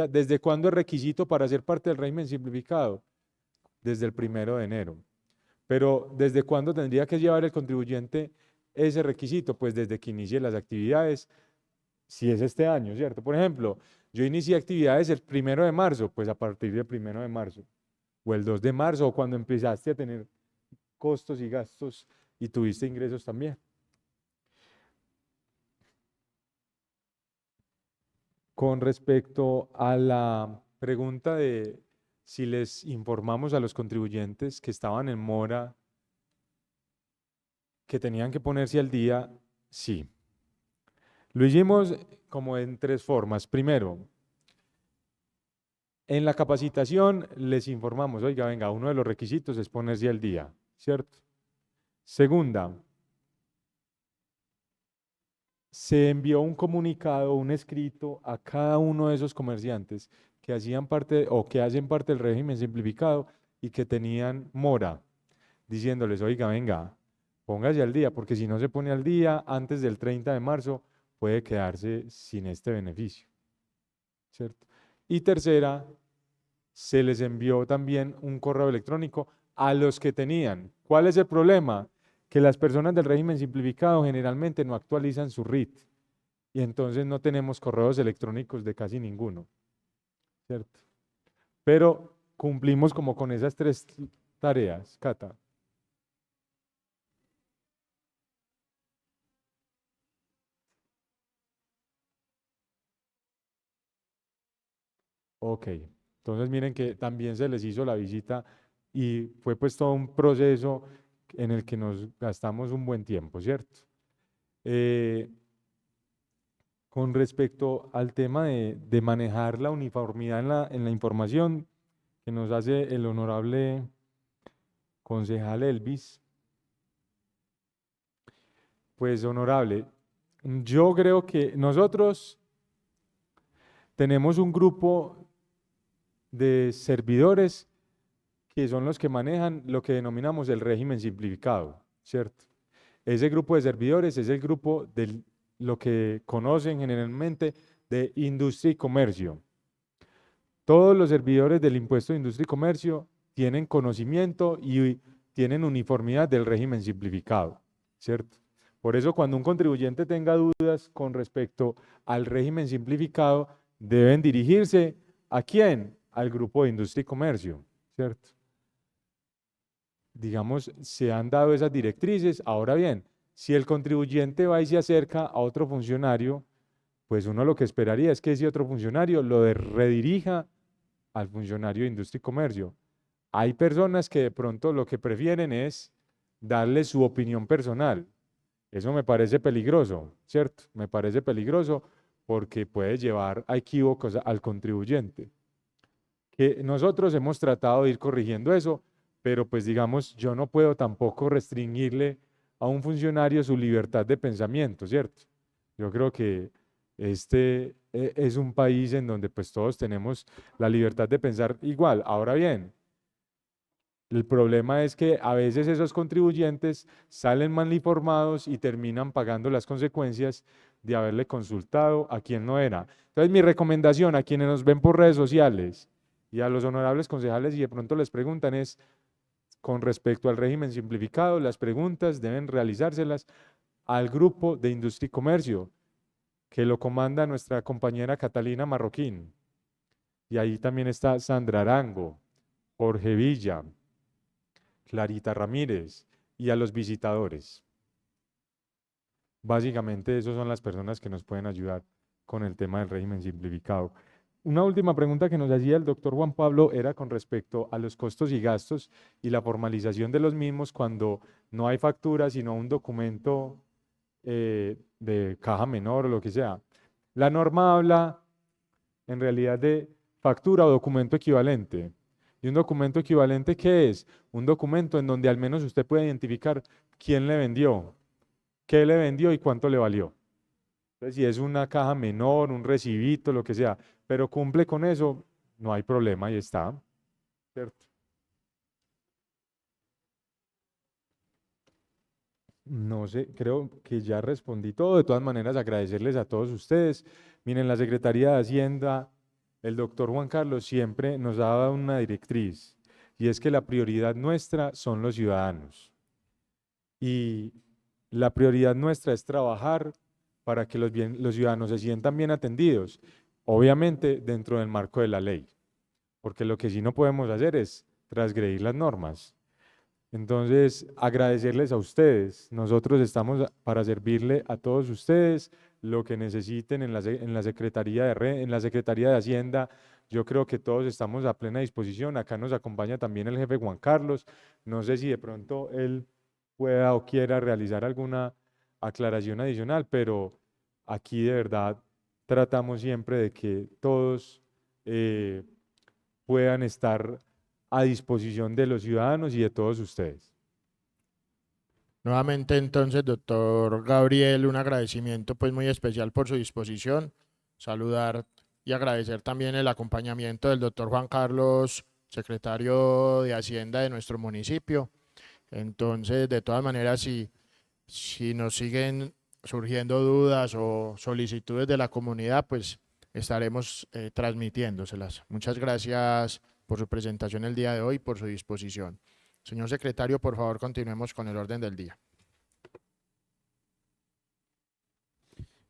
¿desde cuándo es requisito para ser parte del régimen simplificado? Desde el 1 de enero. Pero ¿desde cuándo tendría que llevar el contribuyente ese requisito? Pues desde que inicie las actividades, si es este año, ¿cierto? Por ejemplo, yo inicié actividades el 1 de marzo, pues a partir del 1 de marzo, o el 2 de marzo, o cuando empezaste a tener costos y gastos y tuviste ingresos también. Con respecto a la pregunta de si les informamos a los contribuyentes que estaban en mora, que tenían que ponerse al día, sí. Lo hicimos como en 3 formas. Primero, en la capacitación les informamos, oiga, venga, uno de los requisitos es ponerse al día, ¿cierto? Segunda, se envió un comunicado, un escrito a cada uno de esos comerciantes que hacían parte o que hacen parte del régimen simplificado y que tenían mora, diciéndoles, oiga, venga, póngase al día, porque si no se pone al día antes del 30 de marzo, puede quedarse sin este beneficio, ¿cierto? Y tercera, se les envió también un correo electrónico a los que tenían. ¿Cuál es el problema? Que las personas del régimen simplificado generalmente no actualizan su RIT y entonces no tenemos correos electrónicos de casi ninguno, ¿cierto? Pero cumplimos como con esas 3 tareas, Cata. Ok, entonces miren que también se les hizo la visita y fue pues todo un proceso en el que nos gastamos un buen tiempo, ¿cierto? Con respecto al tema de manejar la uniformidad en la información que nos hace el honorable concejal Elvis, pues honorable, yo creo que nosotros tenemos un grupo de servidores que son los que manejan lo que denominamos el régimen simplificado, ¿cierto? Ese grupo de servidores es el grupo de lo que conocen generalmente de industria y comercio. Todos los servidores del impuesto de industria y comercio tienen conocimiento y tienen uniformidad del régimen simplificado, ¿cierto? Por eso cuando un contribuyente tenga dudas con respecto al régimen simplificado, deben dirigirse ¿a quién? Al grupo de industria y comercio, ¿cierto? Digamos, se han dado esas directrices. Ahora bien, si el contribuyente va y se acerca a otro funcionario, pues uno lo que esperaría es que ese otro funcionario redirija al funcionario de industria y comercio. Hay personas que de pronto lo que prefieren es darle su opinión personal. Eso me parece peligroso, ¿cierto? Me parece peligroso porque puede llevar a equívocos al contribuyente. Que nosotros hemos tratado de ir corrigiendo eso, pero pues digamos, yo no puedo tampoco restringirle a un funcionario su libertad de pensamiento, ¿cierto? Yo creo que este es un país en donde pues todos tenemos la libertad de pensar igual. Ahora bien, el problema es que a veces esos contribuyentes salen mal informados y terminan pagando las consecuencias de haberle consultado a quien no era. Entonces, mi recomendación a quienes nos ven por redes sociales y a los honorables concejales y de pronto les preguntan es, con respecto al régimen simplificado, las preguntas deben realizárselas al grupo de industria y comercio, que lo comanda nuestra compañera Catalina Marroquín. Y ahí también está Sandra Arango, Jorge Villa, Clarita Ramírez y a los visitadores. Básicamente, esas son las personas que nos pueden ayudar con el tema del régimen simplificado. Una última pregunta que nos hacía el doctor Juan Pablo era con respecto a los costos y gastos y la formalización de los mismos cuando no hay factura, sino un documento de caja menor o lo que sea. La norma habla en realidad de factura o documento equivalente. ¿Y un documento equivalente qué es? Un documento en donde al menos usted puede identificar quién le vendió, qué le vendió y cuánto le valió. Entonces, si es una caja menor, un recibito, lo que sea, pero cumple con eso, no hay problema, ahí está, ¿cierto? No sé, creo que ya respondí todo. De todas maneras, agradecerles a todos ustedes. Miren, la Secretaría de Hacienda, el doctor Juan Carlos siempre nos ha dado una directriz y es que la prioridad nuestra son los ciudadanos. Y la prioridad nuestra es trabajar para que los ciudadanos se sientan bien atendidos, obviamente dentro del marco de la ley, porque lo que sí no podemos hacer es transgredir las normas. Entonces, agradecerles a ustedes. Nosotros estamos para servirle a todos ustedes lo que necesiten en la Secretaría de Hacienda. Yo creo que todos estamos a plena disposición. Acá nos acompaña también el jefe Juan Carlos. No sé si de pronto él pueda o quiera realizar alguna aclaración adicional, pero aquí de verdad tratamos siempre de que todos puedan estar a disposición de los ciudadanos y de todos ustedes. Nuevamente entonces, doctor Gabriel, un agradecimiento pues muy especial por su disposición. Saludar y agradecer también el acompañamiento del doctor Juan Carlos, secretario de Hacienda de nuestro municipio. Entonces, de todas maneras, si nos siguen surgiendo dudas o solicitudes de la comunidad, pues estaremos transmitiéndoselas. Muchas gracias por su presentación el día de hoy y por su disposición. Señor secretario, por favor, continuemos con el orden del día.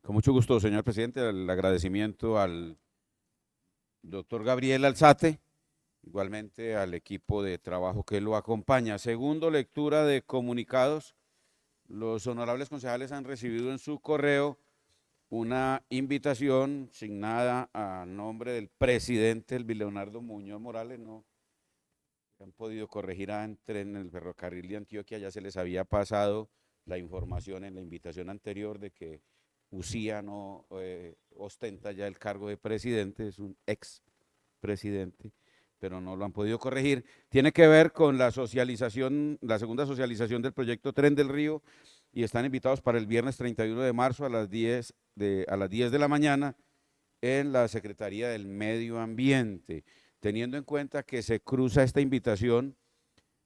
Con mucho gusto, señor presidente, el agradecimiento al doctor Gabriel Alzate, igualmente al equipo de trabajo que lo acompaña. Segundo, lectura de comunicados. Los honorables concejales han recibido en su correo una invitación signada a nombre del presidente Elvis Leonardo Muñoz Morales. No han podido corregir en el ferrocarril de Antioquia, ya se les había pasado la información en la invitación anterior de que Ucía no ostenta ya el cargo de presidente, es un ex presidente, pero no lo han podido corregir. Tiene que ver con la socialización, la segunda socialización del proyecto Tren del Río, y están invitados para el viernes 31 de marzo a las 10 de la mañana en la Secretaría del Medio Ambiente, teniendo en cuenta que se cruza esta invitación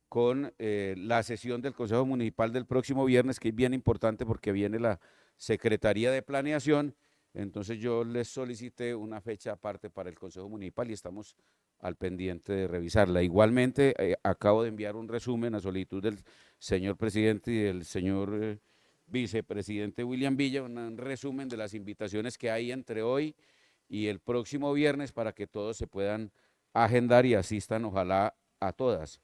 con la sesión del Consejo Municipal del próximo viernes, que es bien importante porque viene la Secretaría de Planeación. Entonces yo les solicité una fecha aparte para el Consejo Municipal y estamos al pendiente de revisarla. Igualmente, acabo de enviar un resumen a solicitud del señor presidente y del señor vicepresidente William Villa, un resumen de las invitaciones que hay entre hoy y el próximo viernes para que todos se puedan agendar y asistan, ojalá, a todas.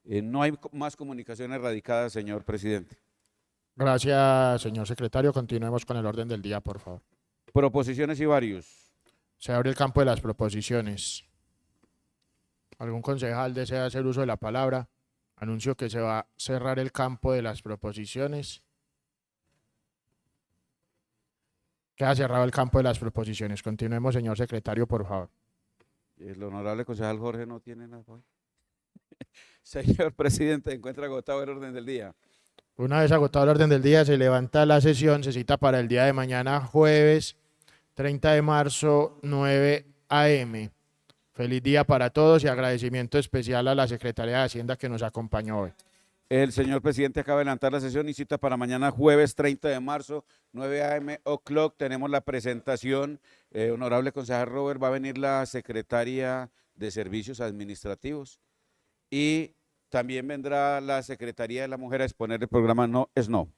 No hay más comunicaciones radicadas, señor presidente. Gracias, señor secretario. Continuemos con el orden del día, por favor. Proposiciones y varios. Se abre el campo de las proposiciones. ¿Algún concejal desea hacer uso de la palabra? Anuncio que se va a cerrar el campo de las proposiciones. Queda cerrado el campo de las proposiciones. Continuemos, señor secretario, por favor. El honorable concejal Jorge no tiene nada hoy. Señor presidente, encuentra agotado el orden del día. Una vez agotado el orden del día, se levanta la sesión. Se cita para el día de mañana, jueves 30 de marzo, 9 a.m. Feliz día para todos y agradecimiento especial a la Secretaría de Hacienda que nos acompañó hoy. El señor presidente acaba de adelantar la sesión y cita para mañana jueves 30 de marzo, 9 a.m. o'clock. Tenemos la presentación. Honorable concejal Robert, va a venir la secretaria de Servicios Administrativos y también vendrá la Secretaría de la Mujer a exponer el programa No es No.